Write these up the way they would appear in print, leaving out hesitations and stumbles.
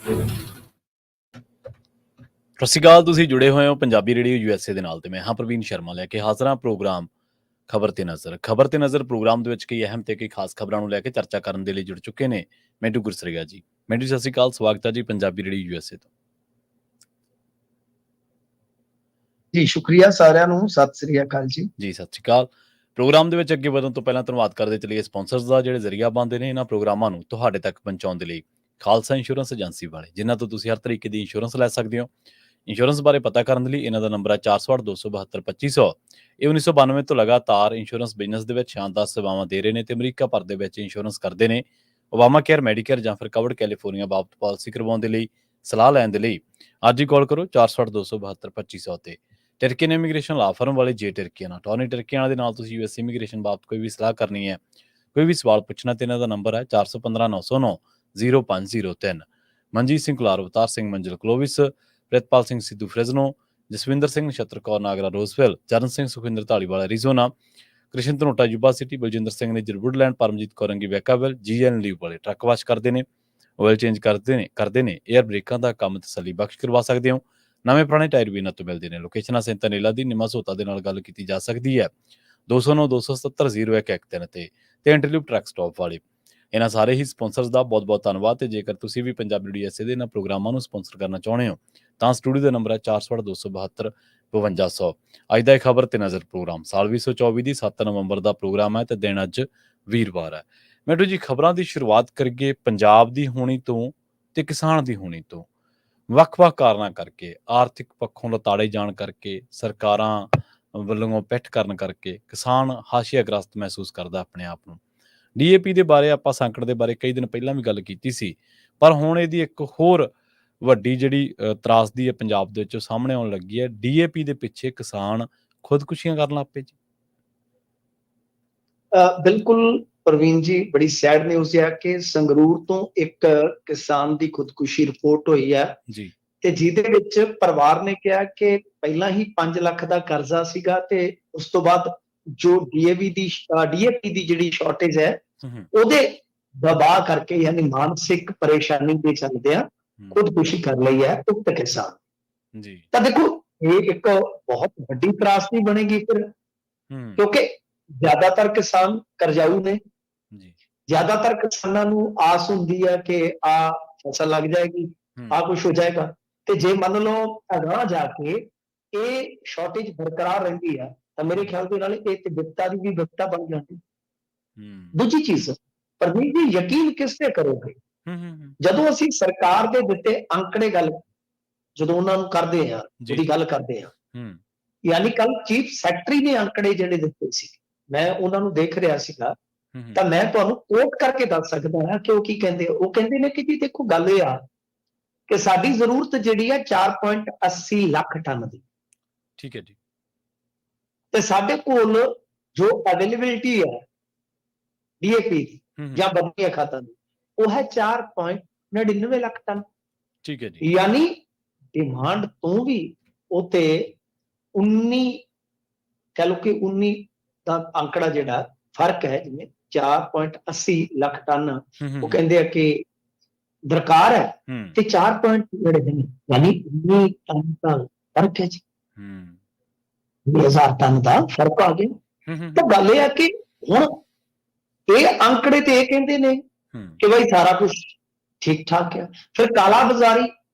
ਸਤਿ ਸ਼੍ਰੀ ਅਕਾਲ। ਤੁਸੀਂ ਜੁੜੇ ਹੋਏ ਹੋ ਪੰਜਾਬੀ ਰੇਡੀਓ USA ਦੇ ਨਾਲ ਤੇ ਮੈਂ ਹਾਂ ਪ੍ਰਵੀਨ ਸ਼ਰਮਾ ਲੈ ਕੇ ਹਾਜ਼ਰ ਹਾਂ ਪ੍ਰੋਗਰਾਮ ਖਬਰ ਤੇ ਨਜ਼ਰ। ਖਬਰ ਤੇ ਨਜ਼ਰ ਪ੍ਰੋਗਰਾਮ ਦੇ ਵਿੱਚ ਕਈ ਅਹਿਮ ਤੇ ਕਈ ਖਾਸ ਖਬਰਾਂ ਨੂੰ ਲੈ ਕੇ ਚਰਚਾ ਕਰਨ ਦੇ ਲਈ ਜੁੜ ਚੁੱਕੇ ਨੇ ਮੈਂਟੂ ਗੁਰਸਰੀਆ ਜੀ। ਮੈਂਟੂ ਸਤਿ ਸ਼੍ਰੀ ਅਕਾਲ, ਸਵਾਗਤ ਹੈ ਜੀ ਪੰਜਾਬੀ ਰੇਡੀਓ USA ਤੋਂ। ਜੀ ਸ਼ੁਕਰੀਆ ਸਾਰਿਆਂ ਨੂੰ, ਸਤਿ ਸ੍ਰੀ ਅਕਾਲ ਜੀ। ਜੀ ਸਤਿ ਸ਼੍ਰੀ ਅਕਾਲ। ਪ੍ਰੋਗਰਾਮ ਦੇ ਵਿੱਚ ਅੱਗੇ ਵਧਣ ਤੋਂ ਪਹਿਲਾਂ ਧੰਨਵਾਦ ਕਰਦੇ ਚਲੀਏ ਸਪਾਂਸਰਸ ਦਾ, ਜਿਹੜੇ ਜ਼ਰੀਆ ਬਣਦੇ ਨੇ ਇਹਨਾਂ ਪ੍ਰੋਗਰਾਮਾਂ ਨੂੰ ਤੁਹਾਡੇ ਤੱਕ ਪਹੁੰਚਾਉਣ ਦੇ ਲਈ। ਖਾਲਸਾ ਇੰਸ਼ੋਰੈਂਸ ਏਜੰਸੀ ਵਾਲੇ, ਜਿਨ੍ਹਾਂ ਤੋਂ ਤੁਸੀਂ ਹਰ ਤਰੀਕੇ ਦੀ ਇੰਸ਼ੋਰੈਂਸ ਲੈ ਸਕਦੇ ਹੋ। ਇੰਸ਼ੋਰੈਂਸ ਬਾਰੇ ਪਤਾ ਕਰਨ ਦੇ ਲਈ ਇਹਨਾਂ ਦਾ ਨੰਬਰ ਹੈ 408-272-2500। ਇਹ 1992 ਤੋਂ ਲਗਾਤਾਰ ਇੰਸ਼ੋਰੈਂਸ ਬਿਜ਼ਨਸ ਦੇ ਵਿੱਚ ਸ਼ਾਨਦਾਰ ਸੇਵਾਵਾਂ ਦੇ ਰਹੇ ਨੇ ਤੇ ਅਮਰੀਕਾ ਭਰ ਦੇ ਵਿੱਚ ਇੰਸ਼ੋਰੈਂਸ ਕਰਦੇ ਨੇ। ਓਬਾਮਾ ਕੇਅਰ, ਮੈਡੀਕੇਅਰ ਜਾਂ ਫਿਰ ਕਵਰਡ ਕੈਲੀਫੋਰਨੀਆ ਬਾਬਤ ਪਾਲਿਸੀ ਕਰਵਾਉਣ ਦੇ ਲਈ, ਸਲਾਹ ਲੈਣ ਦੇ ਲਈ ਅੱਜ ਹੀ ਕਾਲ ਕਰੋ 408-272-2500 ਤੇ। ਟਰਕੀਅਨ ਇਮੀਗ੍ਰੇਸ਼ਨ ਲਾ ਫਰਮ ਵਾਲੇ ਜੇ ਟਰਕੀਅਨ ਅਟਾਰਨੀ ਟਰਕੀਅਨ ਦੇ ਨਾਲ ਤੁਸੀਂ US ਇਮੀਗ੍ਰੇਸ਼ਨ ਬਾਬਤ ਕੋਈ ਵੀ ਸਲਾਹ ਕਰਨੀ ਹੈ, ਕੋਈ ਵੀ ਸਵਾਲ ਪੁੱਛਣਾ ਤੇ ਇਹਨਾਂ ਦਾ ਨੰਬਰ ਹੈ 415-909-0503। Manjeet Singh Kular, Avtar Singh Manzil Clovis, Pritpal Singh Sidhu Fresno, Jaswinder Singh Nachhattar Kaur Nagra Roseville, Charan Singh Sukhinder Dhaliwal Arizona, Krishan Dhanota Yuba City, Baljinder Singh Nijjar Woodland, Paramjit Kaur Angi Vacaville, GN leave ਵਾਲੇ ਟਰੱਕ ਵਾਸ਼ ਕਰਦੇ ਨੇ, ਆਇਲ ਚੇਂਜ ਕਰਦੇ ਨੇ, ਏਅਰ ਬ੍ਰੇਕਾਂ ਦਾ ਕੰਮ ਤਸੱਲੀ ਬਖਸ਼ ਕਰਵਾ ਸਕਦੇ ਹੋ। ਨਵੇਂ ਪੁਰਾਣੇ ਟਾਇਰ ਵੀ ਇਹਨਾਂ ਤੋਂ ਮਿਲਦੇ ਨੇ। ਲੋਕੇਸ਼ਨ ਸੈਂਤਾ ਨੀਲਾ ਦੀ ਨਿਮਾ ਸੋਤਾ ਦੇ ਨਾਲ ਗੱਲ ਕੀਤੀ ਜਾ ਸਕਦੀ ਹੈ 209-277-0113 ਤੇ ਇੰਟਰਲਿਊਪ ਟਰੱਕ ਸਟਾਪ ਵਾਲੇ। ਇਹਨਾਂ ਸਾਰੇ ਹੀ ਸਪਾਂਸਰਸ ਦਾ ਬਹੁਤ ਬਹੁਤ ਧੰਨਵਾਦ। ਤੇ ਜੇਕਰ ਤੁਸੀਂ ਵੀ ਪੰਜਾਬੀ ਰੇਡੀਓ USA ਦੇ ਇਹਨਾਂ ਪ੍ਰੋਗਰਾਮਾਂ ਨੂੰ ਸਪਾਂਸਰ ਕਰਨਾ ਚਾਹੁੰਦੇ ਹੋ ਤਾਂ ਸਟੂਡੀਓ ਦਾ ਨੰਬਰ ਹੈ 408-272-5200। ਅੱਜ ਦਾ ਇਹ ਖਬਰ ਤੇ ਨਜ਼ਰ ਪ੍ਰੋਗਰਾਮ ਸਾਲ 2024 ਦੀ 7 ਨਵੰਬਰ ਦਾ ਪ੍ਰੋਗਰਾਮ ਹੈ ਤੇ ਦਿਨ ਅੱਜ ਵੀਰਵਾਰ ਹੈ। ਮੈਡਮ ਜੀ, ਖਬਰਾਂ ਦੀ ਸ਼ੁਰੂਆਤ ਕਰੀਏ ਪੰਜਾਬ ਦੀ ਹੋਣੀ ਤੋਂ ਤੇ ਕਿਸਾਨ ਦੀ ਹੋਣੀ ਤੋਂ। ਵੱਖ-ਵੱਖ ਕਾਰਨਾਂ ਕਰਕੇ, ਆਰਥਿਕ ਪੱਖੋਂ ਲਤਾੜੇ ਜਾਣ ਕਰਕੇ, ਸਰਕਾਰਾਂ ਵੱਲੋਂ ਪਿੱਠ ਕਰਨ ਕਰਕੇ ਕਿਸਾਨ ਹਾਸ਼ੀਆਗ੍ਰਸਤ ਮਹਿਸੂਸ ਕਰਦਾ ਆਪਣੇ ਆਪ ਨੂੰ। DAP ਦੇ ਬਾਰੇ ਆਪਾਂ ਸੰਕਟ ਦੇ ਬਾਰੇ ਕਈ ਦਿਨ ਪਹਿਲਾਂ ਵੀ ਗੱਲ ਕੀਤੀ ਸੀ, ਪਰ ਹੁਣ ਇਹਦੀ ਇੱਕ ਹੋਰ ਵੱਡੀ ਜਿਹੜੀ ਤਰਾਸਦੀ ਹੈ ਪੰਜਾਬ ਦੇ ਵਿੱਚ ਸਾਹਮਣੇ ਆਉਣ ਲੱਗੀ ਹੈ। DAP ਦੇ ਪਿੱਛੇ ਕਿਸਾਨ ਖੁਦਕੁਸ਼ੀਆਂ ਕਰਨ ਲੱਗ ਪਏ ਜੀ। ਬਿਲਕੁਲ ਪ੍ਰਵੀਨ ਜੀ, ਬੜੀ ਸੈਡ ਨਿਊਜ਼ ਹੈ ਕਿ ਸੰਗਰੂਰ ਤੋਂ ਇੱਕ ਕਿਸਾਨ ਦੀ ਖੁਦਕੁਸ਼ੀ ਰਿਪੋਰਟ ਹੋਈ ਹੈ ਜੀ। ਤੇ ਜਿਹਦੇ ਵਿੱਚ ਪਰਿਵਾਰ ਨੇ ਕਿਹਾ ਕਿ ਪਹਿਲਾਂ ਹੀ 5 ਲੱਖ ਦਾ ਕਰਜ਼ਾ ਸੀਗਾ ਤੇ ਉਸ ਤੋਂ ਬਾਅਦ ਜੋ DAP ਦੀ ਜਿਹੜੀ ਸ਼ਾਰਟੇਜ ਹੈ ਉਹਦੇ ਦਬਾਅ ਕਰਕੇ, ਯਾਨੀ ਮਾਨਸਿਕ ਪਰੇਸ਼ਾਨੀ ਦੇ ਚੱਲਦਿਆਂ ਖੁਦਕੁਸ਼ੀ ਕਰ ਲਈ ਹੈ ਉਕਤ ਕਿਸਾਨ ਜੀ। ਤਾਂ ਦੇਖੋ, ਇਹ ਇੱਕ ਬਹੁਤ ਵੱਡੀ ਤਰਾਸਦੀ ਬਣੇਗੀ ਫਿਰ, ਕਿਉਂਕਿ ਜ਼ਿਆਦਾਤਰ ਕਿਸਾਨ ਕਰਜ਼ਾਊ ਨੇ। ਜ਼ਿਆਦਾਤਰ ਕਿਸਾਨਾਂ ਨੂੰ ਆਸ ਹੁੰਦੀ ਹੈ ਕਿ ਆ ਫਸਲ ਲੱਗ ਜਾਏਗੀ, ਆ ਕੁਛ ਹੋ ਜਾਏਗਾ। ਤੇ ਜੇ ਮੰਨ ਲਓ ਅਗਾਂਹ ਜਾ ਕੇ ਇਹ ਸ਼ਾਰਟੇਜ ਬਰਕਰਾਰ ਰਹਿੰਦੀ ਹੈ ਤਾਂ ਮੇਰੇ ਖਿਆਲ ਦੇ ਨਾਲ ਇਹ ਤੇ ਵਿਪਤਾ ਦੀ ਵੀ ਵਿਪਤਾ ਬਣ ਜਾਂਦੀ। ਦੂਜੀ ਚੀਜ਼, ਪ੍ਰਵੀਨ ਜੀ, ਯਕੀਨ ਕਿਸ ਤੇ ਕਰੋਗੇ? ਜਦੋਂ ਅਸੀਂ ਸਰਕਾਰ ਦੇ ਦਿੱਤੇ ਅੰਕੜੇ ਜਦੋਂ ਉਹਨਾਂ ਨੂੰ ਕਰਦੇ ਆ, ਉਹਦੀ ਗੱਲ ਕਰਦੇ ਆ, ਯਾਨੀ ਕੱਲ ਚੀਫ ਸੈਕਟਰੀ ਨੇ ਅੰਕੜੇ ਜਿਹੜੇ ਦਿੱਤੇ ਸੀ, ਮੈਂ ਉਹਨਾਂ ਨੂੰ ਦੇਖ ਰਿਹਾ ਸੀਗਾ, ਤਾਂ ਮੈਂ ਤੁਹਾਨੂੰ ਕੋਟ ਕਰਕੇ ਦੱਸ ਸਕਦਾ ਹਾਂ ਕਿ ਉਹ ਕੀ ਕਹਿੰਦੇ ਆ। ਉਹ ਕਹਿੰਦੇ ਨੇ ਕਿ ਜੀ ਦੇਖੋ, ਗੱਲ ਇਹ ਆ ਕਿ ਸਾਡੀ ਜ਼ਰੂਰਤ ਜਿਹੜੀ ਹੈ 4.80 ਲੱਖ ਟਨ ਦੀ। ਠੀਕ ਹੈ ਜੀ। ਤੇ ਸਾਡੇ ਕੋਲ ਜੋ ਅਵੇਲੇਬਿਲਿਟੀ ਹੈ DAP ਦੀ ਜਾਂ ਬਦਲੀਆਂ ਖਾਤਾਂ ਦੀ, ਉਹ ਹੈ 4.99 ਲੱਖ ਟਨ। ਠੀਕ ਹੈ ਜੀ। ਯਾਨੀ ਡਿਮਾਂਡ ਤੋਂ ਵੀ ਉਤੇ 19 ਕਹਿ ਲਓ ਕਿ 19 ਦਾ ਅੰਕੜਾ ਜਿਹੜਾ ਫਰਕ ਹੈ, ਜਿਵੇਂ 4.80 ਲੱਖ ਟਨ ਉਹ ਕਹਿੰਦੇ ਆ ਕਿ ਦਰਕਾਰ ਹੈ ਤੇ 4.99 ਯਾਨੀ 19 ਟਨ ਦਾ ਫਰਕ ਹੈ ਜੀ। 2000 ਟਨ ਦਾ ਫਰਕ ਆ ਗਿਆ। ਤਾਂ ਗੱਲ ਇਹ ਆ ਕਿ ਹੁਣ ਇਹ ਅੰਕੜੇ ਤੇ ਇਹ ਕਹਿੰਦੇ ਨੇ ਕਿ ਬਈ ਸਾਰਾ ਕੁਝ ਠੀਕ ਠਾਕ ਹੈ, ਫਿਰ ਕਾਲਾ ਬਾਜ਼ਾਰੀ,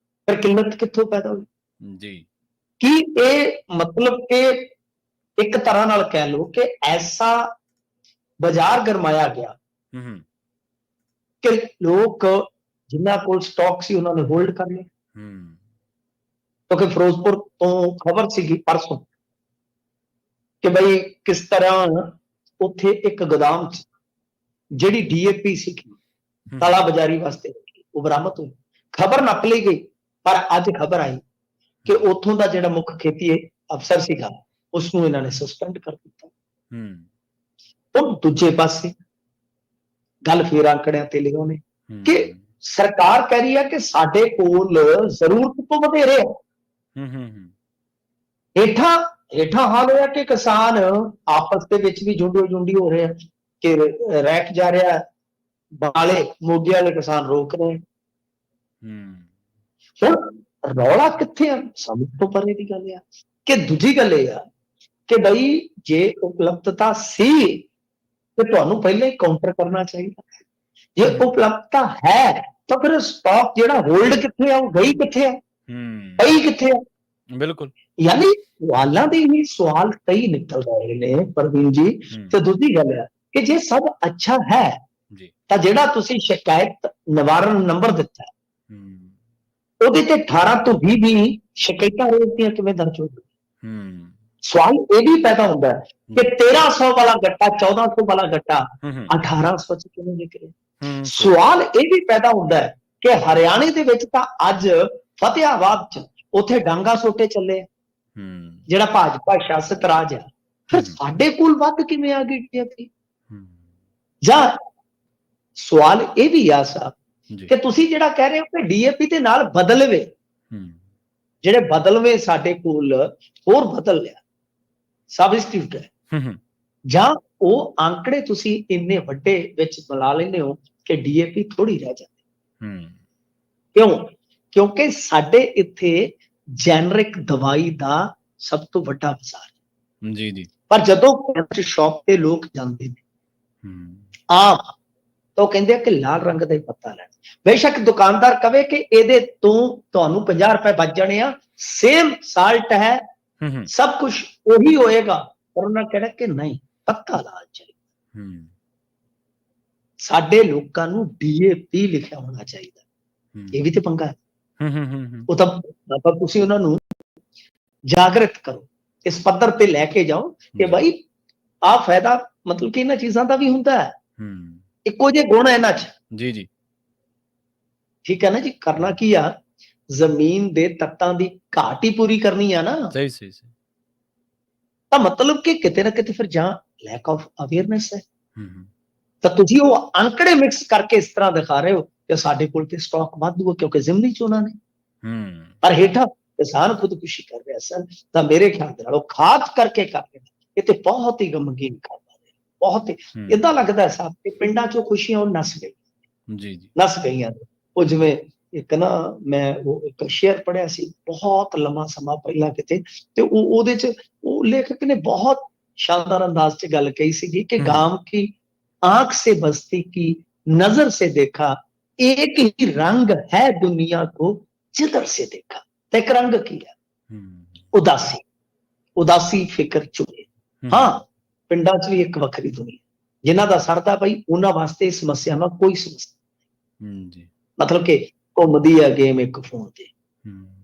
ਫਿਰ ਕਿੱਲਤ ਕਿੱਥੋਂ ਪੈਦਾ ਹੋਈ ਜੀ? ਕੀ ਇਹ ਮਤਲਬ ਕਿ ਇੱਕ ਤਰ੍ਹਾਂ ਨਾਲ ਕਹਿ ਲਓ ਕਿ ਐਸਾ ਬਾਜ਼ਾਰ ਗਰਮਾਇਆ ਗਿਆ ਕਿ ਲੋਕ ਜਿਨ੍ਹਾਂ ਕੋਲ ਸਟਾਕ ਸੀ ਉਹਨਾਂ ਨੇ ਹੋਲਡ ਕਰ ਲਿਆ। ਕਿਉਂਕਿ ਫਿਰੋਜ਼ਪੁਰ ਤੋਂ ਖਬਰ ਸੀਗੀ ਪਰਸੋਂ ਕਿ ਬਈ ਕਿਸ ਤਰ੍ਹਾਂ ਉੱਥੇ ਇੱਕ ਗੋਦਾਮ ਚ ਜਿਹੜੀ DAP ਸੀ ਕਾਲਾ ਬਾਜ਼ਾਰੀ ਵਾਸਤੇ ਉਹ ਬਰਾਮਦ ਹੋਈ। ਖਬਰ ਨੱਪ ਲਈ ਗਈ, ਪਰ ਅੱਜ ਖਬਰ ਆਈ ਕਿ ਉੱਥੋਂ ਦਾ ਜਿਹੜਾ ਮੁੱਖ ਖੇਤੀ ਅਫਸਰ ਸੀਗਾ ਉਸਨੂੰ ਇਹਨਾਂ ਨੇ ਸਸਪੈਂਡ ਕਰ ਦਿੱਤਾ। ਉਹ ਦੂਜੇ ਪਾਸੇ ਗੱਲ ਫੇਰ ਅੰਕੜਿਆਂ ਤੇ ਲਿਆਉਣੇ ਕਿ ਸਰਕਾਰ ਕਹਿ ਰਹੀ ਹੈ ਕਿ ਸਾਡੇ ਕੋਲ ਜ਼ਰੂਰਤ ਤੋਂ ਵਧੇਰੇ ਹੈ। ਹੇਠਾਂ ਹਾਲ ਹੋਇਆ ਕਿ ਕਿਸਾਨ ਆਪਸ ਦੇ ਵਿੱਚ ਵੀ ਜੁੰਡੀ ਹੋ ਰਹੇ ਆ ਕਿ ਰੈਕ ਜਾ ਰਿਹਾ, ਬਾਲੇ ਮੋਗੇ ਵਾਲੇ ਕਿਸਾਨ ਰੋਕ ਰਹੇ। ਹੁਣ ਰੌਲਾ ਕਿੱਥੇ ਆ? ਸਮਝ ਤੋਂ ਪਰੇ ਦੀ ਗੱਲ ਆ। ਕਿ ਦੂਜੀ ਗੱਲ ਇਹ ਆ ਕਿ ਬਈ ਜੇ ਉਪਲਬਧਤਾ ਸੀ ਤੇ ਤੁਹਾਨੂੰ ਪਹਿਲਾਂ ਹੀ ਕਾਊਂਟਰ ਕਰਨਾ ਚਾਹੀਦਾ। ਜੇ ਉਪਲਬਧਤਾ ਹੈ ਤਾਂ ਫਿਰ ਸਟਾਕ ਜਿਹੜਾ ਹੋਲਡ ਕਿੱਥੇ ਆ, ਉਹ ਗਈ ਕਿੱਥੇ ਆ, ਪਈ ਕਿੱਥੇ ਆ? ਬਿਲਕੁਲ। ਯਾਨੀ ਸਵਾਲਾਂ ਦੇ ਹੀ ਸਵਾਲ ਕਈ ਨਿਕਲ ਰਹੇ ਨੇ ਪ੍ਰਵੀਨ ਜੀ। ਤੇ ਦੂਜੀ ਗੱਲ ਹੈ ਕਿ ਜੇ ਸਭ ਅੱਛਾ ਹੈ ਤਾਂ ਜਿਹੜਾ ਤੁਸੀਂ ਸ਼ਿਕਾਇਤ ਨਿਵਾਰਨ ਨੰਬਰ ਦਿੱਤਾ ਉਹਦੇ ਤੇ 18 ਤੋਂ 20 ਸ਼ਿਕਾਇਤਾਂ ਰੋਜ਼ ਦੀਆਂ ਕਿਵੇਂ ਦਰਜ ਹੋ ਗਈਆਂ? ਸਵਾਲ ਇਹ ਵੀ ਪੈਦਾ ਹੁੰਦਾ ਹੈ ਕਿ 1300 ਵਾਲਾ ਗੱਟਾ 1400 ਵਾਲਾ ਗੱਟਾ 1800 ਚ ਕਿਵੇਂ ਨਿਕਲੇ? ਸਵਾਲ ਇਹ ਵੀ ਪੈਦਾ ਹੁੰਦਾ ਹੈ ਕਿ ਹਰਿਆਣੇ ਦੇ ਵਿੱਚ ਤਾਂ ਅੱਜ ਫਤਿਆਬਾਦ ਚ ਉੱਥੇ ਡਾਂਗਾ ਸੋਟੇ ਚੱਲੇ, ਜਿਹੜਾ ਭਾਜਪਾ ਸ਼ਾਸਿਤ ਰਾਜ ਆ। ਫਿਰ ਸਾਡੇ ਕੋਲ ਵੱਧ ਕਿਵੇਂ ਆ ਗਈ? ਜਾਂ ਸਵਾਲ ਇਹ ਵੀ ਆ ਸਾਹਿਬ ਕਿ ਤੁਸੀਂ ਜਿਹੜਾ ਕਹਿ ਰਹੇ ਹੋ ਕਿ ਡੀਏਪੀ ਦੇ ਨਾਲ ਬਦਲਵੇਂ, ਜਿਹੜੇ ਬਦਲਵੇਂ ਸਾਡੇ ਕੋਲ ਹੋਰ ਬਦਲ ਲਿਆ ਸਬਸਟੀਟਿਊਟ ਹੈ, ਜਾਂ ਉਹ ਅੰਕੜੇ ਤੁਸੀਂ ਇੰਨੇ ਵੱਡੇ ਵਿੱਚ ਮਿਲਾ ਲੈਂਦੇ ਹੋ ਕਿ ਡੀਏਪੀ ਥੋੜੀ ਰਹਿ ਜਾਂਦੀ। ਕਿਉਂ? ਕਿਉਂਕਿ ਸਾਡੇ ਇੱਥੇ ਜੈਨਰਿਕ ਦਵਾਈ ਦਾ ਸਭ ਤੋਂ ਵੱਡਾ ਬਾਜ਼ਾਰ ਜੀ ਜੀ। ਪਰ ਜਦੋਂ ਸ਼ੌਪ ਤੇ ਲੋਕ ਜਾਂਦੇ ਨੇ ਆਮ ਤਾਂ ਉਹ ਕਹਿੰਦੇ ਆ ਕਿ ਲਾਲ ਰੰਗ ਦਾ ਹੀ ਪੱਤਾ ਲੈਣਾ। ਬੇਸ਼ੱਕ ਦੁਕਾਨਦਾਰ ਕਵੇ ਕਿ ਇਹਦੇ ਤੋਂ ਤੁਹਾਨੂੰ 50 ਰੁਪਏ ਬਚ ਜਾਣੇ ਆ, ਸੇਮ ਸਾਲਟ ਹੈ, ਸਭ ਕੁਝ ਉਹੀ ਹੋਏਗਾ, ਪਰ ਉਹਨਾਂ ਕਹਿਣਾ ਕਿ ਨਹੀਂ, ਪੱਤਾ ਲਾਲ ਚਾਹੀਦਾ। ਸਾਡੇ ਲੋਕਾਂ ਨੂੰ ਡੀਏਪੀ ਲਿਖਿਆ ਹੋਣਾ ਚਾਹੀਦਾ। ਇਹ ਵੀ ਤੇ ਪੰਗਾ ਹੈ। ਉਹ ਤਾਂ ਤੁਸੀਂ ਉਹਨਾਂ ਨੂੰ ਜਾਗਰਿਤ ਕਰੋ, ਇਸ ਪੱਧਰ ਤੇ ਲੈ ਕੇ ਜਾਓ ਕਿ ਭਾਈ ਆਹ ਫਾਇਦਾ ਮਤਲਬ ਕਿ ਇਹਨਾਂ ਚੀਜ਼ਾਂ ਦਾ ਵੀ ਹੁੰਦਾ ਹੈ, ਇੱਕੋ ਜਿਹੇ ਗੁਣ ਹੈ ਇਹਨਾਂ ਚ। ਜੀ ਜੀ, ਠੀਕ ਹੈ ਨਾ ਜੀ। ਕਰਨਾ ਕੀ ਆ? ਜ਼ਮੀਨ ਦੇ ਤੱਤਾਂ ਦੀ ਘਾਟ ਹੀ ਪੂਰੀ ਕਰਨੀ ਆ ਨਾ। ਸਹੀ ਸਹੀ ਸਹੀ। ਤਾਂ ਮਤਲਬ ਕਿ ਕਿਤੇ ਨਾ ਕਿਤੇ ਫਿਰ ਜਾਂ ਲੈਕ ਆਫ ਅਵੇਅਰਨੈਸ ਹੈ, ਤਾਂ ਤੁਸੀਂ ਉਹ ਅੰਕੜੇ ਮਿਕਸ ਕਰਕੇ ਇਸ ਤਰ੍ਹਾਂ ਦਿਖਾ ਰਹੇ ਹੋ ਕਿ ਸਾਡੇ ਕੋਲ ਤੇ ਸਟਾਕ ਵਾਧੂ ਹੈ ਕਿਉਂਕਿ ਜ਼ਿਮਨੀ ਚੋਣਾਂ ਨੇ, ਪਰ ਹੇਠਾਂ ਕਿਸਾਨ ਖੁਦਕੁਸ਼ੀ ਕਰ ਰਿਹਾ ਸਨ। ਤਾਂ ਮੇਰੇ ਖਿਆਲ ਦੇ ਨਾਲ ਉਹ ਖਾਦ ਕਰਕੇ ਕਰ ਰਹੇ, ਇਹ ਤੇ ਬਹੁਤ ਹੀ ਗਮਗੀਨ ਕਰਦਾ, ਬਹੁਤ ਹੀ ਏਦਾਂ ਲੱਗਦਾ ਸਾਹਿਬ ਕਿ ਪਿੰਡਾਂ ਚੋਂ ਖੁਸ਼ੀਆਂ ਉਹ ਨਸ ਗਈਆਂ। ਜੀ ਜੀ, ਨਸ ਗਈਆਂ। ਉਹ ਜਿਵੇਂ ਇੱਕ ਨਾ ਮੈਂ ਉਹ ਇੱਕ ਸ਼ੇਅਰ ਪੜ੍ਹਿਆ ਸੀ ਬਹੁਤ ਲੰਮਾ ਸਮਾਂ ਪਹਿਲਾਂ ਕਿਤੇ, ਤੇ ਉਹਦੇ ਚ ਉਹ ਲੇਖਕ ਨੇ ਬਹੁਤ ਸ਼ਾਨਦਾਰ ਅੰਦਾਜ਼ ਚ ਗੱਲ ਕਹੀ ਸੀਗੀ ਕਿ ਗਾਂव की आंख से बस्ती की नजर से देखा, एक ही रंग है दुनिया को जिधर से देखा। तो एक रंग की है उदासी, उदासी फिक्र चुके। हाँ, पिंडां च भी एक वखरी दुनिया जिन्हां दा सरदा भाई उन्हां वास्ते समस्या ना कोई समस्या, मतलब कि घूमदी है गेम एक फोन ते।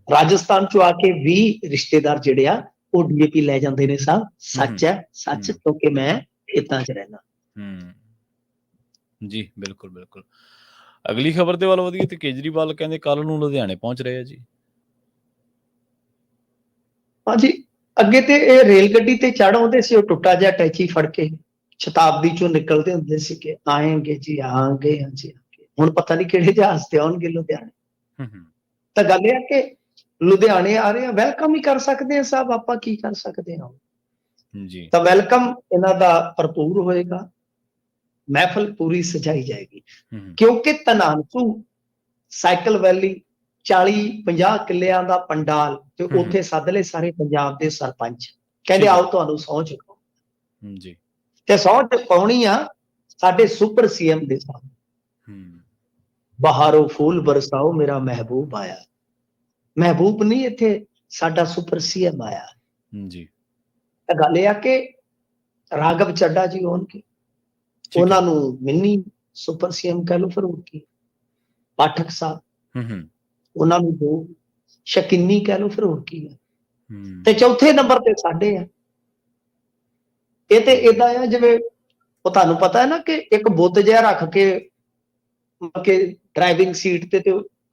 राजस्थान चो आके भी रिश्तेदार जिहड़े आ वो डीएपी लै जांदे ने साहब। सच है, सच, क्योंकि मैं खेतां च रहना। ਜੀ ਬਿਲਕੁਲ ਬਿਲਕੁਲ। ਅਗਲੀ ਖਬਰ ਦੇ ਵੱਲ ਵਧੀਏ ਤੇ ਕੇਜਰੀਵਾਲ ਕਹਿੰਦੇ ਕੱਲ ਨੂੰ ਲੁਧਿਆਣੇ ਪਹੁੰਚ ਰਹੇ ਆ ਜੀ। ਹਾਂਜੀ, ਅੱਗੇ ਤੇ ਇਹ ਰੇਲ ਗੱਡੀ ਤੇ ਚੜ ਆਉਂਦੇ ਸੀ, ਉਹ ਟੁੱਟਾ ਜਿਹਾ ਟੈਚੀ ਫੜ ਕੇ ਸ਼ਤਾਬਦੀ ਚੋਂ ਨਿਕਲਦੇ ਹੁੰਦੇ ਸੀ ਕਿ ਆਏਂਗੇ ਜੀ, ਆਂਗੇ ਹਾਂਜੀ। ਹੁਣ ਪਤਾ ਨਹੀਂ ਕਿਹੜੇ ਜਹਾਜ਼ ਤੇ ਆਉਣਗੇ ਲੁਧਿਆਣੇ। ਤਾਂ ਗੱਲ ਇਹ ਹੈ ਕਿ ਲੁਧਿਆਣੇ ਆ ਰਹੇ ਆ, ਵੈਲਕਮ ਹੀ ਕਰ ਸਕਦੇ ਆ ਸਾਹਿਬ, ਆਪਾਂ ਕੀ ਕਰ ਸਕਦੇ ਹਾਂ ਜੀ। ਤਾਂ ਵੈਲਕਮ ਇਹਨਾਂ ਦਾ ਭਰਪੂਰ ਹੋਏਗਾ, ਮਹਿਫਲ ਪੂਰੀ ਸਜਾਈ ਜਾਏਗੀ, ਕਿਉਂਕਿ ਧਨਾਨਸੂ ਸਾਈਕਲ ਵੈਲੀ 40-50 ਕਿੱਲਿਆਂ ਦਾ ਪੰਡਾਲ ਤੇ ਉੱਥੇ ਸੱਦ ਲਏ ਸਾਰੇ ਪੰਜਾਬ ਦੇ ਸਰਪੰਚ, ਕਹਿੰਦੇ ਆਓ ਤੁਹਾਨੂੰ ਸਹੁੰ ਚੁਕਾਓ ਜੀ। ਤੇ ਸਹੁੰ ਚੁਕਾਉਣੀ ਆ ਸਾਡੇ ਸੁਪਰ ਸੀਐਮ ਦੇ ਸਾਹਮਣੇ। ਬਹਾਰੋਂ ਫੂਲ ਬਰਸਾਓ ਮੇਰਾ ਮਹਿਬੂਬ ਆਇਆ। ਮਹਿਬੂਬ ਨਹੀਂ, ਇੱਥੇ ਸਾਡਾ ਸੁਪਰ ਸੀਐਮ ਆਇਆ ਜੀ। ਤਾਂ ਗੱਲ ਇਹ ਆ ਕਿ ਰਾਘਵ ਚੱਡਾ ਜੀ ਹੋਣਗੇ, ਉਹਨਾਂ ਨੂੰ ਮਿੰਨੀ ਸੁਪਰ ਸੀਐਮ ਕਹਿ ਲਓ, ਫਿਰ ਹੋਰ ਕੀ। ਪਾਠਕ ਸਾਹਿਬ ਉਹਨਾਂ ਨੂੰ ਦੋ ਸ਼ਕੀਨੀ ਕਹਿ ਲਓ, ਫਿਰ ਹੋਰ ਕੀ ਹੈ। ਤੇ ਚੌਥੇ ਨੰਬਰ ਤੇ ਸਾਡੇ ਆ। ਇਹ ਤੇ ਏਦਾਂ ਆ ਜਿਵੇਂ ਉਹ ਤੁਹਾਨੂੰ ਪਤਾ ਹੈ ਨਾ ਕਿ ਇੱਕ ਬੁੱਤ ਜਿਹਾ ਰੱਖ ਕੇ ਡਰਾਈਵਿੰਗ ਸੀਟ ਤੇ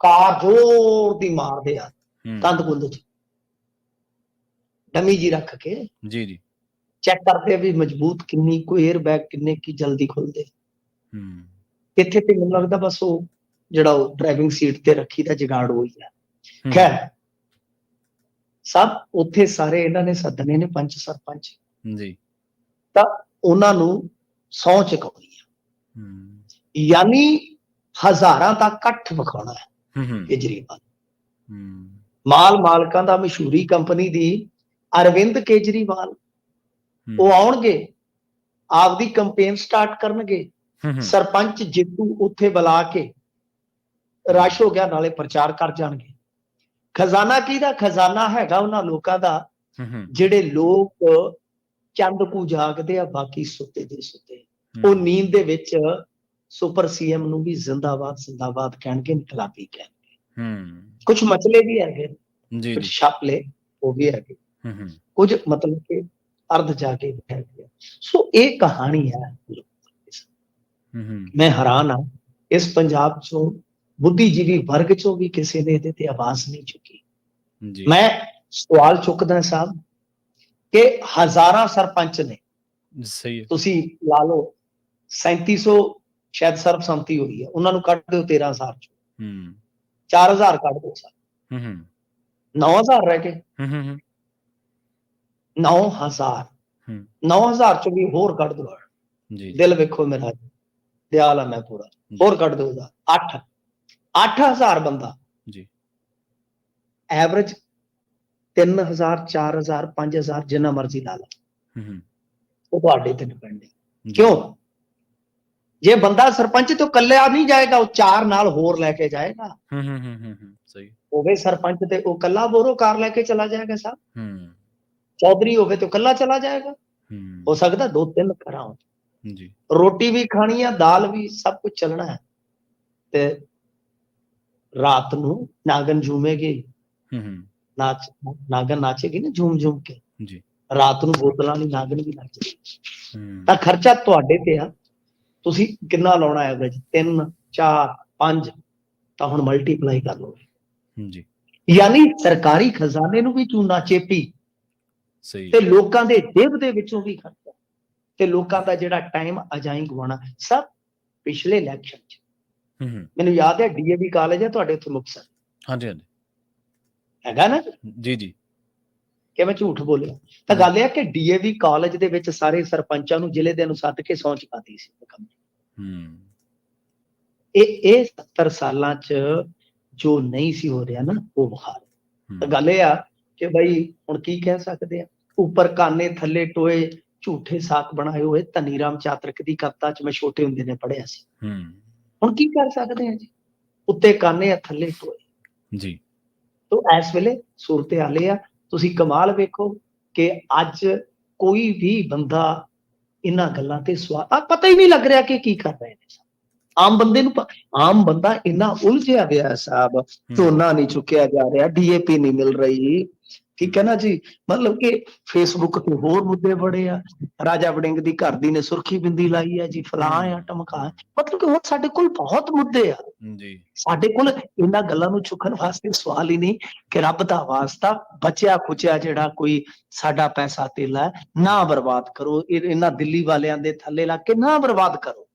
ਕਾਰ ਜ਼ੋਰ ਦੀ ਮਾਰਦੇ ਆ ਕੰਧ ਕੁੰਧ ਚ, ਡਮੀ ਜੀ ਰੱਖ ਕੇ ਜੀ ਜੀ ਚੈੱਕ ਕਰਦੇ ਵੀ ਮਜ਼ਬੂਤ ਕਿੰਨੀ, ਕੋਈ 에ਅਰ ਬੈਗ ਕਿੰਨੇ ਕੀ ਜਲਦੀ ਖੁੱਲਦੇ। ਇੱਥੇ ਤੇ ਮੈਨੂੰ ਲੱਗਦਾ ਬਸ ਉਹ ਜਿਹੜਾ ਉਹ ਡਰਾਈਵਿੰਗ ਸੀਟ ਤੇ ਰੱਖੀ ਦਾ ਜਗਾੜ ਹੋਈ ਆ। ਖੈਰ ਸਭ ਉੱਥੇ ਸਾਰੇ ਇਹਨਾਂ ਨੇ ਸੱਦਣੇ ਨੇ ਪੰਚ ਸਰਪੰਚ ਜੀ, ਤਾਂ ਉਹਨਾਂ ਨੂੰ ਸਹੁੰ ਚੁਕਾਉਣੀ ਆ, ਯਾਨੀ ਹਜ਼ਾਰਾਂ ਦਾ ਇਕੱਠ ਵਿਖਾਉਣਾ ਹੈ ਕੇਜਰੀਵਾਲ। ਮਾਲ ਮਾਲਕਾਂ ਦਾ ਮਸ਼ਹੂਰੀ ਕੰਪਨੀ ਦੀ ਅਰਵਿੰਦ ਕੇਜਰੀਵਾਲ ਉਹ ਆਉਣਗੇ, ਆਪਦੀ ਕੰਪੇਨ ਸਟਾਰਟ ਕਰਨਗੇ, ਸਰਪੰਚ ਜੇਤੂ ਉੱਥੇ ਬੁਲਾ ਕੇ ਰਸ਼ ਹੋ ਗਿਆ, ਨਾਲੇ ਪ੍ਰਚਾਰ ਕਰ ਜਾਣਗੇ। ਖਜ਼ਾਨਾ ਕਿਹਦਾ? ਖਜ਼ਾਨਾ ਹੈਗਾ ਉਹਨਾਂ ਲੋਕਾਂ ਦਾ ਜਿਹੜੇ ਲੋਕ ਚੰਦ ਕੂ ਜਾਗਦੇ ਆ, ਬਾਕੀ ਸੁੱਤੇ ਦੇ ਸੁੱਤੇ। ਉਹ ਨੀਂਦ ਦੇ ਵਿੱਚ ਸੁਪਰ ਸੀਐਮ ਨੂੰ ਵੀ ਜ਼ਿੰਦਾਬਾਦ ਜ਼ਿੰਦਾਬਾਦ ਕਹਿਣਗੇ, ਇਨਕਲਾਬੀ ਕਹਿਣਗੇ। ਕੁਝ ਮਸਲੇ ਵੀ ਹੈਗੇ, ਕੁਝ ਛਾਪਲੇ ਉਹ ਵੀ ਹੈਗੇ, ਕੁਝ ਮਤਲਬ ਕਿ ਅਰਧ ਜਾਗੇ ਹੈਗੇ। ਸੋ ਇਹ ਕਹਾਣੀ ਹੈ। ਮੈਂ ਹੈਰਾਨ ਹਾਂ, ਇਸ ਪੰਜਾਬ ਚੋਂ ਬੁੱਧੀਜੀਵੀ ਵਰਗ ਚੋਂ ਵੀ ਕਿਸੇ ਨੇ ਇਹਦੇ ਤੇ ਆਵਾਜ਼ ਨਹੀਂ ਚੁੱਕੀ। ਮੈਂ ਸਵਾਲ ਚੁੱਕਦਾ ਸਾਹਿਬ ਕਿ ਹਜ਼ਾਰਾਂ ਸਰਪੰਚ ਨੇ, ਤੁਸੀਂ ਲਾ ਲਓ 3700 ਸ਼ਾਇਦ ਸਰਬਸੰਮਤੀ ਹੋਈ ਹੈ, ਉਹਨਾਂ ਨੂੰ ਕੱਢ ਦਿਓ 13,000 ਚੋਂ, 4000 ਕੱਢ ਦਿਓ ਸਰ, 9000 ਰਹਿ ਗਏ। 9000 ਚੋਂ ਵੀ ਹੋਰ ਕੱਢ ਦਿਓ। ਦਿਲ ਵੇਖੋ ਮੇਰਾ, ਦਿਆਲ ਆ ਮੈਂ ਪੂਰਾ, ਹੋਰ ਕੱਢ ਦਿਓ 8000 ਬੰਦਾ ਐਵਰੇਜ 3000 4000 5000 ਜਿੰਨਾ ਮਰਜ਼ੀ ਲਾ ਲਓ, ਉਹ ਤੁਹਾਡੇ ਤੇ ਡਿਪੈਂਡ ਹੈ। ਕਿਉਂ? ਜੇ ਬੰਦਾ ਸਰਪੰਚ ਤੋਂ ਕੱਲਿਆ ਨਹੀਂ ਜਾਏਗਾ, ਉਹ 4 ਨਾਲ ਹੋਰ ਲੈ ਕੇ ਜਾਏਗਾ। ਸਹੀ ਹੋਵੇ ਸਰਪੰਚ ਤੇ ਉਹ ਕੱਲਾ ਬੋਰੋ ਕਾਰ ਲੈ ਕੇ ਚਲਾ ਜਾਏਗਾ ਸਾਹਿਬ। ਚੌਧਰੀ ਹੋਵੇ ਤੇ ਕੱਲਾ ਚਲਾ ਜਾਏਗਾ, ਹੋ ਸਕਦਾ 2-3 ਘਰਾਂ ਜੀ, ਰੋਟੀ ਵੀ ਖਾਣੀ ਆ, ਦਾਲ ਵੀ, ਸਭ ਕੁਝ ਚੱਲਣਾ ਹੈ। ਤੇ ਰਾਤ ਨੂੰ ਨਾਗਨ ਝੂਮੇਗੀ, ਨਾਗਨ ਨਾਚੇਗੀ ਨਾ ਝੂਮ ਝੂਮ ਕੇ, ਰਾਤ ਨੂੰ ਬੋਤਲਾਂ ਦੀ ਨਾਗਨ ਵੀ ਨੱਚੇਗੀ। ਤਾਂ ਖਰਚਾ ਤੁਹਾਡੇ ਤੇ ਆ, ਤੁਸੀਂ ਕਿੰਨਾ ਲਾਉਣਾ ਐਵਰੇਜ 3 4 5, ਤਾਂ ਹੁਣ ਮਲਟੀਪਲਾਈ ਕਰ ਲਓ ਜੀ। ਯਾਨੀ ਸਰਕਾਰੀ ਖਜ਼ਾਨੇ ਨੂੰ ਵੀ ਚੂਨਾ ਚੇਪੀ, ਤੇ ਲੋਕਾਂ ਦੇ ਜੇਬ ਦੇ ਵਿੱਚੋਂ ਵੀ ਖਰਚਾ, ਤੇ ਲੋਕਾਂ ਦਾ ਜਿਹੜਾ ਟਾਈਮ ਅਜਾਈਂ ਗਵਾਉਣਾ। ਸਭ ਪਿਛਲੇ ਇਲੈਕਸ਼ਨ ਚ ਮੈਨੂੰ ਯਾਦ ਹੈ, ਡੀਏਵੀ ਕਾਲਜ ਹੈ ਤੁਹਾਡੇ ਉੱਥੇ ਮੁਕਤਸਰ, ਹਾਂਜੀ ਹਾਂਜੀ ਹੈਗਾ ਨਾ ਜੀ ਜੀ, ਕਿ ਮੈਂ ਝੂਠ ਬੋਲਿਆ? ਤਾਂ ਗੱਲ ਇਹ ਕਿ ਡੀਏਵੀ ਕਾਲਜ ਦੇ ਵਿੱਚ ਸਾਰੇ ਸਰਪੰਚਾਂ ਨੂੰ ਜ਼ਿਲ੍ਹੇ ਦੇ ਅਨੁਸਾਰ ਕੇ ਸਹੁੰ ਚੁਕਾਤੀ ਸੀ। ਇਹ 70 ਸਾਲਾਂ ਚ ਜੋ ਨਹੀਂ ਸੀ ਹੋ ਰਿਹਾ ਨਾ, ਉਹ ਵਿਖਾ। ਤਾਂ ਗੱਲ ਇਹ ਆ ਕਿ ਬਈ ਹੁਣ ਕੀ ਕਹਿ ਸਕਦੇ ਆ, ਉੱਪਰ ਕਾਨੇ ਥੱਲੇ ਟੋਏ, ਝੂਠੇ ਸਾਕ ਬਣਾਏ ਹੋਏ। ਧਨੀ ਰਾਮ ਚਾਤਰਕ ਦੀ ਕਵਿਤਾ ਚ ਮੈਂ ਛੋਟੇ ਹੁੰਦੇ ਨੇ ਪੜ੍ਹਿਆ ਸੀ। ਹੁਣ ਕੀ ਕਰ ਸਕਦੇ ਆ ਜੀ, ਉੱਤੇ ਕਾਨੇ ਆ ਥੱਲੇ ਟੋਏ ਜੀ। ਤੋ ਇਸ ਵੇਲੇ ਸੂਰਤ ਹਾਲ ਇਹ ਆ, ਤੁਸੀਂ ਕਮਾਲ ਵੇਖੋ ਕਿ ਅੱਜ ਕੋਈ ਵੀ ਬੰਦਾ ਇਹਨਾਂ ਗੱਲਾਂ ਤੇ ਸਵਾਲ, ਪਤਾ ਹੀ ਨਹੀਂ ਲੱਗ ਰਿਹਾ ਕਿ ਕੀ ਕਰ ਰਹੇ ਨੇ। ਆਮ ਬੰਦੇ ਨੂੰ, ਆਮ ਬੰਦਾ ਇੰਨਾ ਉਲਝਿਆ ਪਿਆ ਸਾਹਿਬ, ਝੋਨਾ ਨਹੀਂ ਚੁੱਕਿਆ ਜਾ ਰਿਹਾ, ਡੀਏਪੀ ਨਹੀਂ ਮਿਲ ਰਹੀ, ਠੀਕ ਹੈ ਨਾ ਜੀ। ਮਤਲਬ ਕਿ ਫੇਸਬੁੱਕ ਤੇ ਹੋਰ ਮੁੱਦੇ ਬੜੇ ਆ, ਰਾਜਾ ਵੜਿੰਗ ਦੀ ਘਰ ਦੀ ਨੇ ਸੁਰਖੀ ਬਿੰਦੀ ਲਾਈ ਹੈ ਜੀ, ਫਲਾਂ ਆ ਟਮਕਾ। ਮਤਲਬ ਕਿ ਹੁਣ ਸਾਡੇ ਕੋਲ ਬਹੁਤ ਮੁੱਦੇ ਆ ਜੀ, ਸਾਡੇ ਕੋਲ ਇਹਨਾਂ ਗੱਲਾਂ ਨੂੰ ਚੁੱਕਣ ਵਾਸਤੇ ਸਵਾਲ ਹੀ ਨਹੀਂ ਕਿ ਰੱਬ ਦਾ ਵਾਸਤਾ ਬਚਿਆ ਖੁਚਿਆ ਜਿਹੜਾ ਕੋਈ ਸਾਡਾ ਪੈਸਾ ਧੇਲਾ ਨਾ ਬਰਬਾਦ ਕਰੋ, ਇਹਨਾਂ ਦਿੱਲੀ ਵਾਲਿਆਂ ਦੇ ਥੱਲੇ ਲੱਗ ਕੇ ਨਾ ਬਰਬਾਦ ਕਰੋ।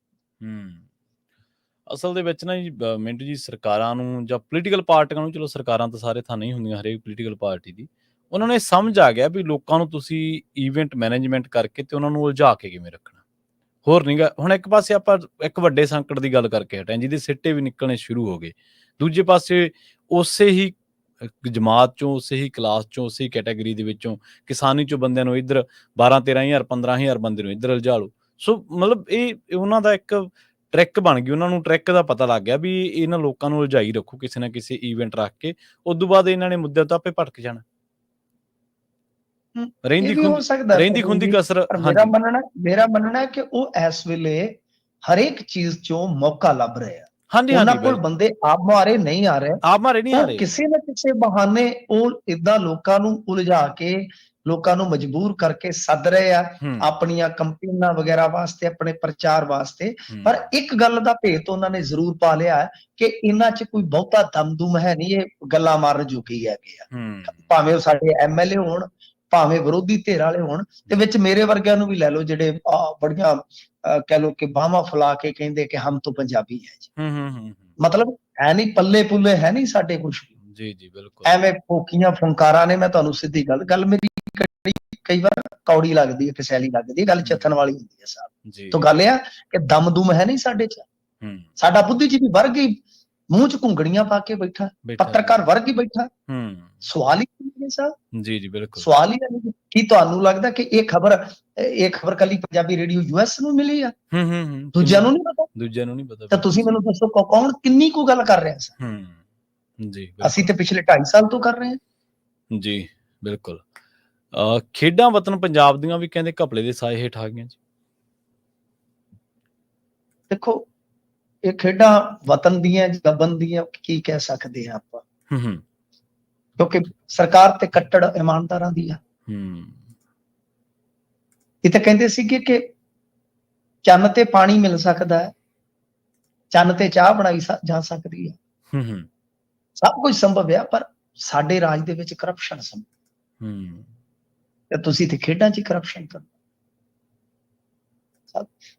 ਅਸਲ ਦੇ ਵਿੱਚ ਨਾ ਜੀ ਮਿੰਟੂ ਜੀ, ਸਰਕਾਰਾਂ ਨੂੰ ਜਾਂ ਪੋਲੀਟੀਕਲ ਪਾਰਟੀਆਂ ਨੂੰ, ਚਲੋ ਸਰਕਾਰਾਂ ਤਾਂ ਸਾਰੇ ਥਾਂ ਨਹੀਂ ਹੁੰਦੀਆਂ ਹਰੇਕ ਪੋਲੀਟੀਕਲ ਪਾਰਟੀ ਦੀ, ਉਹਨਾਂ ਨੂੰ ਇਹ ਸਮਝ ਆ ਗਿਆ ਵੀ ਲੋਕਾਂ ਨੂੰ ਤੁਸੀਂ ਈਵੈਂਟ ਮੈਨੇਜਮੈਂਟ ਕਰਕੇ ਤੇ ਉਹਨਾਂ ਨੂੰ ਉਲਝਾ ਕੇ ਕਿਵੇਂ ਰੱਖਣਾ, ਹੋਰ ਨਹੀਂ ਗਾ। ਹੁਣ ਇੱਕ ਪਾਸੇ ਆਪਾਂ ਇੱਕ ਵੱਡੇ ਸੰਕਟ ਦੀ ਗੱਲ ਕਰਕੇ ਹਟੇ, ਜਿਹਦੇ ਸਿੱਟੇ ਵੀ ਨਿਕਲਣੇ ਸ਼ੁਰੂ ਹੋ ਗਏ। ਦੂਜੇ ਪਾਸੇ ਉਸੇ ਹੀ ਜਮਾਤ ਚੋਂ, ਉਸੇ ਹੀ ਕਲਾਸ ਚੋਂ, ਉਸੇ ਹੀ ਕੈਟਾਗਰੀ ਦੇ ਵਿੱਚੋਂ ਕਿਸਾਨੀ ਚੋਂ ਬੰਦਿਆਂ ਨੂੰ ਇੱਧਰ 12-13,000 15,000 ਬੰਦੇ ਨੂੰ ਇੱਧਰ ਉਲਝਾ ਲਓ। ਸੋ ਮਤਲਬ ਇਹ ਉਹਨਾਂ ਦਾ ਇੱਕ ਟ੍ਰਿਕ ਬਣ ਗਈ, ਉਹਨਾਂ ਨੂੰ ਟ੍ਰਿਕ ਦਾ ਪਤਾ ਲੱਗ ਗਿਆ ਵੀ ਇਹਨਾਂ ਲੋਕਾਂ ਨੂੰ ਉਲਝਾਈ ਰੱਖੋ ਕਿਸੇ ਨਾ ਕਿਸੇ ਈਵੈਂਟ ਰੱਖ ਕੇ, ਉਦੋਂ ਬਾਅਦ ਇਹਨਾਂ ਨੇ ਮੁੱਦਿਆਂ ਤੋਂ ਆਪੇ ਭਟਕ ਜਾਣਾ। ਰਹਿੰਦੀ ਖੁੰਦੀ ਕਸਰ। ਮੇਰਾ ਮੰਨਣਾ ਕਿ ਉਹ ਇਸ ਵੇਲੇ ਹਰੇਕ ਚੀਜ਼ ਚੋਂ ਮੌਕਾ ਲੱਭ ਰਹੇ ਆ। ਉਹਨਾਂ ਕੋਲ ਬੰਦੇ ਆਪ ਮਾਰੇ ਨਹੀਂ ਆ ਰਹੇ, ਕਿਸੇ ਨਾ ਕਿਸੇ ਬਹਾਨੇ ਉਹ ਏਦਾਂ ਲੋਕਾਂ ਨੂੰ ਉਲਝਾ ਕੇ, ਲੋਕਾਂ ਨੂੰ ਮਜਬੂਰ ਕਰਕੇ ਸੱਦ ਰਹੇ ਆ ਆਪਣੀਆਂ ਕੰਪੇਨਾਂ ਵਗੈਰਾ ਵਾਸਤੇ, ਆਪਣੇ ਪ੍ਰਚਾਰ ਵਾਸਤੇ। ਪਰ ਇੱਕ ਗੱਲ ਦਾ ਭੇਤ ਉਹਨਾਂ ਨੇ ਜ਼ਰੂਰ ਪਾ ਲਿਆ ਕਿ ਇਹਨਾਂ 'ਚ ਕੋਈ ਬਹੁਤਾ ਦਮਦੁਮ ਹੈ ਨਹੀਂ, ਇਹ ਗੱਲਾਂ ਮਾਰਨ ਜੋਗੇ ਹੈਗੇ ਆ। ਭਾਵੇਂ ਉਹ ਸਾਡੇ ਐਮਐਲਏ ਹੋਣ, ਭਾਵੇਂ ਵਿਰੋਧੀ ਧਿਰ ਵਾਲੇ ਹੋਣ, ਤੇ ਵਿੱਚ ਮੇਰੇ ਵਰਗਿਆਂ ਨੂੰ ਵੀ ਲੈ ਲਓ ਜਿਹੜੇ ਬੜੀਆਂ ਕਹਿ ਲਓ ਕਿ ਬਾਹਾਂ ਫੁਲਾ ਕੇ ਕਹਿੰਦੇ ਕਿ ਹਮ ਤੋਂ ਪੰਜਾਬੀ ਹੈ ਜੀ। ਮਤਲਬ ਹੈ ਨਹੀਂ, ਪੱਲੇ ਪੁੱਲੇ ਹੈ ਨਹੀਂ ਸਾਡੇ ਕੁਛ ਜੀ ਜੀ, ਬਿਲਕੁਲ ਐਵੇਂ ਫੋਕੀਆਂ ਫੁੰਕਾਰਾਂ ਨੇ। ਮੈਂ ਤੁਹਾਨੂੰ ਸਿੱਧੀ ਗੱਲ ਮੇਰੀ ਕਈ ਵਾਰ ਕੌੜੀ ਲੱਗਦੀ ਹੈ, ਕਸੈਲੀ ਲੱਗਦੀ ਹੈ, ਗੱਲ ਚੱਥਣ ਵਾਲੀ ਹੁੰਦੀ ਹੈ ਸਾਹਿਬ। ਤਾਂ ਗੱਲ ਇਹ ਆ ਕਿ ਦਮ ਦੁਮ ਹੈ ਨਹੀਂ ਸਾਡੇ 'ਚ। ਸਾਡਾ ਬੁੱਧੀਜੀਵੀ ਵਰਗ ਹੀ ਮੂੰਹ 'ਚ ਘੁੰਗਣੀਆਂ ਪਾ ਕੇ ਬੈਠਾ, ਪੱਤਰਕਾਰ ਵਰਗ ਹੀ ਬੈਠਾ। ਸਵਾਲ ਹੀ ਨਹੀਂ ਸਾਹਿਬ, ਜੀ ਬਿਲਕੁਲ ਸਵਾਲ ਹੀ ਨਹੀਂ। ਕੀ ਤੁਹਾਨੂੰ ਲੱਗਦਾ ਕਿ ਇਹ ਖਬਰ ਕੱਲੀ ਪੰਜਾਬੀ ਰੇਡੀਓ US ਨੂੰ ਮਿਲੀ ਆ? ਦੂਜਿਆਂ ਨੂੰ ਨਹੀਂ ਪਤਾ। ਤਾਂ ਤੁਸੀਂ ਮੈਨੂੰ ਦੱਸੋ ਕੌਣ ਕਿੰਨੀ ਕੁ ਗੱਲ ਕਰ ਰਿਹਾ ਸੀ? ਜੀ ਅਸੀਂ ਤੇ ਪਿਛਲੇ 2.5 ਸਾਲ ਤੋਂ ਕਰ ਰਹੇ ਹਾਂ। ਜੀ ਬਿਲਕੁਲ। ਖੇਡਾਂ ਵਤਨ ਪੰਜਾਬ ਦੀਆਂ ਵੀ ਕਹਿੰਦੇ ਘਪਲੇ ਦੇ ਸਾਏ ਹੇਠ ਆ ਗਈਆਂ ਜੀ। ਦੇਖੋ, ਇਹ ਖੇਡਾਂ ਵਤਨ ਦੀਆਂ ਗਬਨ ਦੀਆਂ ਕੀ ਕਹਿ ਸਕਦੇ ਆ ਆਪਾਂ, ਕਿਉਂਕਿ ਸਰਕਾਰ ਤੇ ਕੱਟੜ ਇਮਾਨਦਾਰਾਂ ਦੀ ਆ। ਇਹ ਤਾਂ ਕਹਿੰਦੇ ਸੀਗੇ ਕਿ ਚੰਨ ਤੇ ਪਾਣੀ ਮਿਲ ਸਕਦਾ ਹੈ, ਚੰਨ ਤੇ ਚਾਹ ਬਣਾਈ ਜਾ ਸਕਦੀ ਹੈ, ਸਭ ਕੁਝ ਸੰਭਵ ਆ, ਪਰ ਸਾਡੇ ਰਾਜ ਦੇ ਵਿੱਚ ਕਰਪਸ਼ਨ ਸੰਭਵ। ਤੇ ਤੁਸੀਂ ਤੇ ਖੇਡਾਂ 'ਚ ਹੀ ਕਰਪਸ਼ਨ ਕਰ,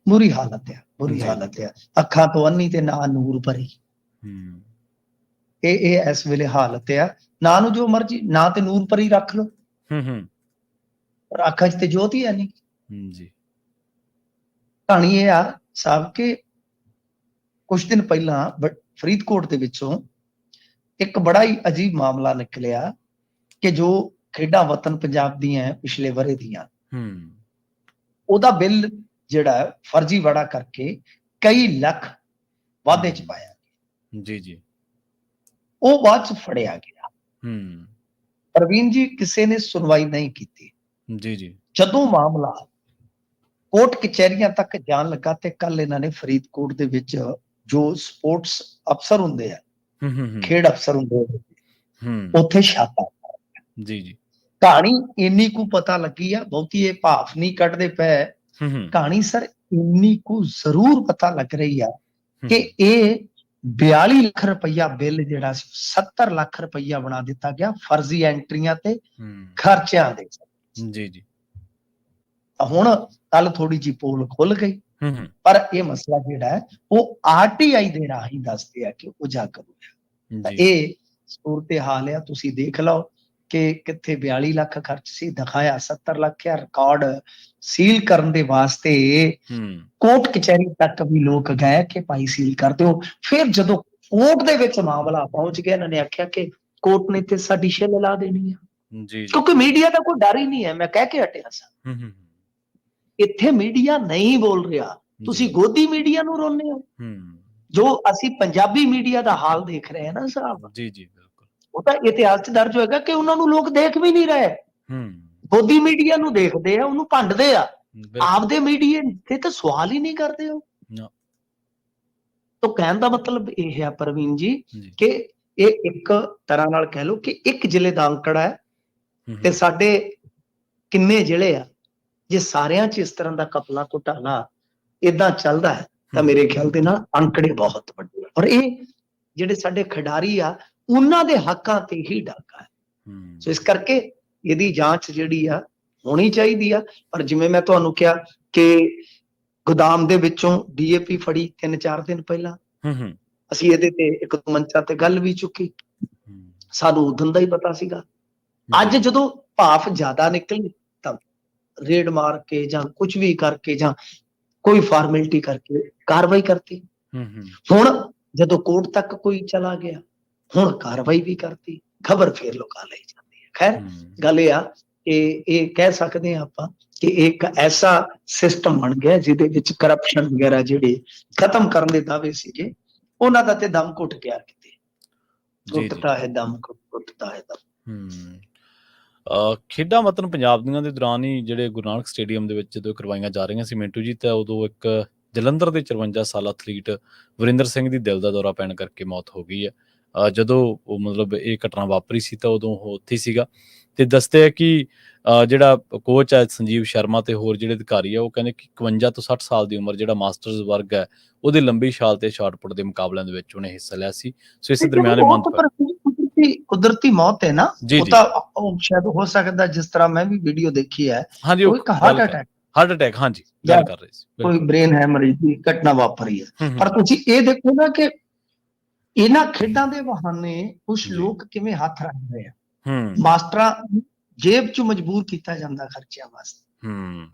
ਬੁਰੀ ਹਾਲਤ ਆ, ਬੁਰੀ ਹਾਲਤ ਆ। ਅੱਖਾਂ ਤੋਂ ਅੰਨੀ ਤੇ ਨਾ ਨੂਰ ਭਰੀ, ਇਹ ਇਸ ਵੇਲੇ ਹਾਲਤ ਆ। ਨਾ ਨੂੰ ਜੋ ਮਰਜੀ, ਨਾ ਤੇ ਨੂਰ ਭਰੀ ਰੱਖ ਲਓ, ਪਰ ਅੱਖਾਂ 'ਚ ਤੇ ਜੋਤ ਹੀ ਹੈ ਨਹੀਂ ਜੀ। ਕਹਾਣੀ ਇਹ ਆ ਸਾਹਿਬ ਕਿ ਕੁਝ ਦਿਨ ਪਹਿਲਾਂ ਫਰੀਦਕੋਟ ਦੇ ਵਿੱਚੋਂ ਇੱਕ ਬੜਾ ਹੀ ਅਜੀਬ ਮਾਮਲਾ ਨਿਕਲਿਆ ਕਿ ਜੋ ਖੇਡਾਂ ਵਤਨ ਪੰਜਾਬ ਦੀਆਂ ਪਿਛਲੇ ਵਰੇ ਦੀਆਂ, ਉਹਦਾ ਬਿੱਲ ਜਿਹੜਾ ਫਰਜ਼ੀਵਾੜਾ ਕਰਕੇ ਕਈ ਲੱਖ ਵਾਧੇ 'ਚ ਪਾਇਆ ਜੀ। ਉਹ ਬਾਅਦ 'ਚ ਫੜਿਆ ਗਿਆ। ਪ੍ਰਵੀਨ ਜੀ, ਕਿਸੇ ਨੇ ਸੁਣਵਾਈ ਨਹੀਂ ਕੀਤੀ ਜੀ। ਜਦੋਂ ਮਾਮਲਾ ਕੋਰਟ ਕਚਹਿਰੀਆਂ ਤੱਕ ਜਾਣ ਲੱਗਾ ਤੇ ਕੱਲ ਇਹਨਾਂ ਨੇ ਫਰੀਦਕੋਟ ਦੇ ਵਿੱਚ ਜੋ ਸਪੋਰਟਸ ਅਫਸਰ ਹੁੰਦੇ ਆ, ਖੇਡ ਅਫਸਰ ਹੁੰਦੇ ਆ, ਉੱਥੇ ਛਾਪਾ ਜੀ। ਕਹਾਣੀ ਇੰਨੀ ਕੁ ਪਤਾ ਲੱਗੀ ਆ, ਬਹੁਤੀ ਇਹ ਭਾਫ ਨਹੀਂ ਕੱਢਦੇ ਪਏ। ਕਹਾਣੀ ਸਰ ਇੰਨੀ ਕੁ ਜ਼ਰੂਰ ਪਤਾ ਲੱਗ ਰਹੀ ਆ ਕਿ ਇਹ 42 ਲੱਖ ਰੁਪਈਆ ਬਿੱਲ ਜਿਹੜਾ ਸੀ 70 ਲੱਖ ਰੁਪਈਆ ਬਣਾ ਦਿੱਤਾ ਗਿਆ ਫਰਜ਼ੀ ਐਂਟਰੀਆਂ ਤੇ ਖਰਚਿਆਂ ਦੇ ਜੀ। ਹੁਣ ਕੱਲ ਥੋੜੀ ਜਿਹੀ ਪੋਲ ਖੁੱਲ ਗਈ, ਪਰ ਇਹ ਮਸਲਾ ਜਿਹੜਾ ਹੈ ਉਹ RTI ਦੇ ਰਾਹੀਂ ਦੱਸਦੇ ਆ ਕਿ ਉਜਾਗਰ ਹੋਇਆ। ਇਹ ਸੂਰਤ ਹਾਲ ਆ, ਤੁਸੀਂ ਦੇਖ ਲਓ ਕਿ ਕਿੱਥੇ 42 ਲੱਖ ਖਰਚ ਸੀ, ਦਿਖਾਇਆ 70 ਲੱਖ ਆ। ਰਿਕਾਰਡ ਸੀਲ ਕਰਨ ਦੇ ਵਾਸਤੇ ਕੋਰਟ ਕਚਹਿਰੀ ਤੱਕ ਵੀ ਲੋਕ ਗਏ ਕਿ ਭਾਈ ਸੀਲ ਕਰ ਦਿਓ। ਫਿਰ ਜਦੋਂ ਕੋਰਟ ਦੇ ਵਿੱਚ ਮਾਮਲਾ ਪਹੁੰਚ ਗਿਆ, ਇਹਨਾਂ ਨੇ ਆਖਿਆ ਕਿ ਕੋਰਟ ਨੇ ਤੇ ਸਾਡੀ ਛਿੱਲ ਲਾ ਦੇਣੀ ਆ ਜੀ, ਕਿਉਂਕਿ ਮੀਡੀਆ ਦਾ ਕੋਈ ਡਰ ਹੀ ਨਹੀਂ ਹੈ। ਮੈਂ ਕਹਿ ਕੇ ਹਟਿਆ ਸਾਂ, ਇੱਥੇ ਮੀਡੀਆ ਨਹੀਂ ਬੋਲ ਰਿਹਾ, ਤੁਸੀਂ ਗੋਦੀ ਮੀਡੀਆ ਨੂੰ ਰੋਂਦੇ ਹੋ। ਜੋ ਅਸੀਂ ਪੰਜਾਬੀ ਮੀਡੀਆ ਦਾ ਹਾਲ ਦੇਖ ਰਹੇ ਹਾਂ ਨਾ ਸਾਹਿਬ ਜੀ, ਬਿਲਕੁਲ, ਉਹ ਤਾਂ ਇਤਿਹਾਸ 'ਚ ਦਰਜ ਹੋਏਗਾ ਕਿ ਉਹਨਾਂ ਨੂੰ ਲੋਕ ਦੇਖ ਵੀ ਨਹੀਂ ਰਹੇ। ਗੋਦੀ ਮੀਡੀਆ ਨੂੰ ਦੇਖਦੇ ਆ, ਉਹਨੂੰ ਭੰਡਦੇ ਆ, ਆਪਦੇ ਮੀਡੀਆ ਤੇ ਤਾਂ ਸਵਾਲ ਹੀ ਨਹੀਂ ਕਰਦੇ ਹੋ। ਤਾਂ ਕਹਿਣ ਦਾ ਮਤਲਬ ਇਹ ਹੈ ਪ੍ਰਵੀਨ ਜੀ ਕਿ ਇਹ ਇੱਕ ਤਰ੍ਹਾਂ ਨਾਲ ਕਹਿ ਲਓ ਕਿ ਇੱਕ ਜ਼ਿਲ੍ਹੇ ਦਾ ਅੰਕੜਾ ਹੈ ਤੇ ਸਾਡੇ ਕਿੰਨੇ ਜ਼ਿਲ੍ਹੇ ਆ। ਜੇ ਸਾਰਿਆਂ 'ਚ ਇਸ ਤਰ੍ਹਾਂ ਦਾ ਕਪਲਾ ਘੁਟਾਲਾ ਏਦਾਂ ਚੱਲਦਾ ਹੈ ਤਾਂ ਮੇਰੇ ਖਿਆਲ ਦੇ ਨਾਲ ਅੰਕੜੇ ਬਹੁਤ ਵੱਡੇ। ਔਰ ਇਹ ਜਿਹੜੇ ਸਾਡੇ ਖਿਡਾਰੀ ਆ, ਉਹਨਾਂ ਦੇ ਹੱਕਾਂ ਤੇ ਹੀ ਡਾਕਾ ਹੈ। ਸੋ ਇਸ ਕਰਕੇ ਇਹਦੀ ਜਾਂਚ ਜਿਹੜੀ ਆ ਹੋਣੀ ਚਾਹੀਦੀ ਆ। ਪਰ ਜਿਵੇਂ ਮੈਂ ਤੁਹਾਨੂੰ ਕਿਹਾ ਕਿ ਗੋਦਾਮ ਦੇ ਵਿੱਚੋਂ DAP ਫੜੀ 3-4 ਦਿਨ ਪਹਿਲਾਂ, ਅਸੀਂ ਇਹਦੇ ਤੇ ਇੱਕ ਦੋ ਮੰਚਾਂ ਤੇ ਗੱਲ ਵੀ ਚੁੱਕੀ, ਸਾਨੂੰ ਉਦੋਂ ਦਾ ਹੀ ਪਤਾ ਸੀਗਾ। ਅੱਜ ਜਦੋਂ ਭਾਫ ਜ਼ਿਆਦਾ ਨਿਕਲੀ ਤਾਂ ਰੇਡ ਮਾਰ ਕੇ ਜਾਂ ਕੁਝ ਵੀ ਕਰਕੇ ਜਾਂ ਕੋਈ ਫਾਰਮੈਲਿਟੀ ਕਰਕੇ ਕਾਰਵਾਈ ਕਰਤੀ। ਹੁਣ ਜਦੋਂ ਕੋਰਟ ਤੱਕ ਕੋਈ ਚਲਾ ਗਿਆ, ਹੁਣ ਕਾਰਵਾਈ ਵੀ ਕਰਤੀ, ਖਬਰ ਫੇਰ ਲੁਕਾ ਲਈ ਜਾਂਦੀ ਹੈ। ਖੈਰ, ਗੱਲ ਇਹ ਆ ਕਿ ਇਹ ਕਹਿ ਸਕਦੇ ਹਾਂ ਆਪਾਂ ਕਿ ਇੱਕ ਐਸਾ ਸਿਸਟਮ ਬਣ ਗਿਆ ਜਿਹਦੇ ਵਿੱਚ ਕਰਪਸ਼ਨ ਵਗੈਰਾ ਜਿਹੜੇ ਖਤਮ ਕਰਨ ਦੇ ਦਾਅਵੇ ਸੀਗੇ, ਉਹਨਾਂ ਦਾ ਤੇ ਦਮ ਘੁੱਟ ਗਿਆ। ਕਿਤੇ ਘੁੱਟਦਾ ਹੈ ਦਮ, ਘੁੱਟਦਾ ਹੈ ਦਮ। ਖੇਡਾਂ ਵਤਨ ਪੰਜਾਬ ਦੀਆਂ ਦੇ ਦੌਰਾਨ ਹੀ ਜਿਹੜੇ ਗੁਰੂ ਨਾਨਕ ਸਟੇਡੀਅਮ ਦੇ ਵਿੱਚ ਜਦੋਂ ਕਰਵਾਈਆਂ ਜਾ ਰਹੀਆਂ ਸੀ ਮਿੰਟੂ ਜੀ, ਤਾਂ ਉਦੋਂ ਇੱਕ ਜਲੰਧਰ ਦੇ 54 ਸਾਲਾ ਐਥਲੀਟ ਵਰਿੰਦਰ ਸਿੰਘ ਦੀ ਦਿਲ ਦਾ ਦੌਰਾ ਪੈਣ ਕਰਕੇ ਮੌਤ ਹੋ ਗਈ ਹੈ। ਜਦੋਂ ਉਹ ਮਤਲਬ ਇਹ ਘਟਨਾ ਵਾਪਰੀ ਸੀ ਤਾਂ ਉਦੋਂ ਉਹ ਉੱਥੇ ਸੀਗਾ। ਤੇ ਦੱਸਦੇ ਆ ਕਿ ਜਿਹੜਾ ਕੋਚ ਹੈ ਸੰਜੀਵ ਸ਼ਰਮਾ ਤੇ ਹੋਰ ਜਿਹੜੇ ਅਧਿਕਾਰੀ ਆ, ਉਹ ਕਹਿੰਦੇ ਕਿ 51 ਤੋਂ 60 ਸਾਲ ਦੀ ਉਮਰ ਜਿਹੜਾ ਮਾਸਟਰਸ ਵਰਗ ਹੈ, ਉਹਦੇ ਲੰਬੀ ਛਾਲ ਤੇ ਸ਼ਾਟਪੁੱਟ ਦੇ ਮੁਕਾਬਲਿਆਂ ਦੇ ਵਿੱਚ ਉਹਨੇ ਹਿੱਸਾ ਲਿਆ ਸੀ। ਸੋ ਇਸ ਦਰਮਿਆਨ ਕੁਦਰਤੀ ਮੌਤ ਹੈ ਨਾ, ਉਹ ਤਾਂ ਸ਼ਾਇਦ ਹੋ ਸਕਦਾ, ਜਿਸ ਤਰ੍ਹਾਂ ਮੈਂ ਵੀ ਵੀਡੀਓ ਦੇਖੀ ਹੈ, ਉਹ ਇੱਕ ਹਾਰਟ ਅਟੈਕ, ਹਾਂਜੀ, ਗੱਲ ਕਰ ਰਹੇ ਸੀ, ਕੋਈ ਬ੍ਰੇਨ ਹੈਮਰੇਜ ਦੀ ਘਟਨਾ ਵਾਪਰੀ ਹੈ। ਪਰ ਤੁਸੀਂ ਇਹ ਦੇਖੋ ਨਾ ਕਿ ਇਹਨਾਂ ਖੇਡਾਂ ਦੇ ਬਹਾਨੇ ਕੁਝ ਲੋਕ ਕਿਵੇਂ ਹੱਥ ਰੱਖਦੇ ਆ। ਮਾਸਟਰਾਂ ਜੇਬ 'ਚ ਮਜਬੂਰ ਕੀਤਾ ਜਾਂਦਾ ਖਰਚਿਆਂ ਵਾਸਤੇ।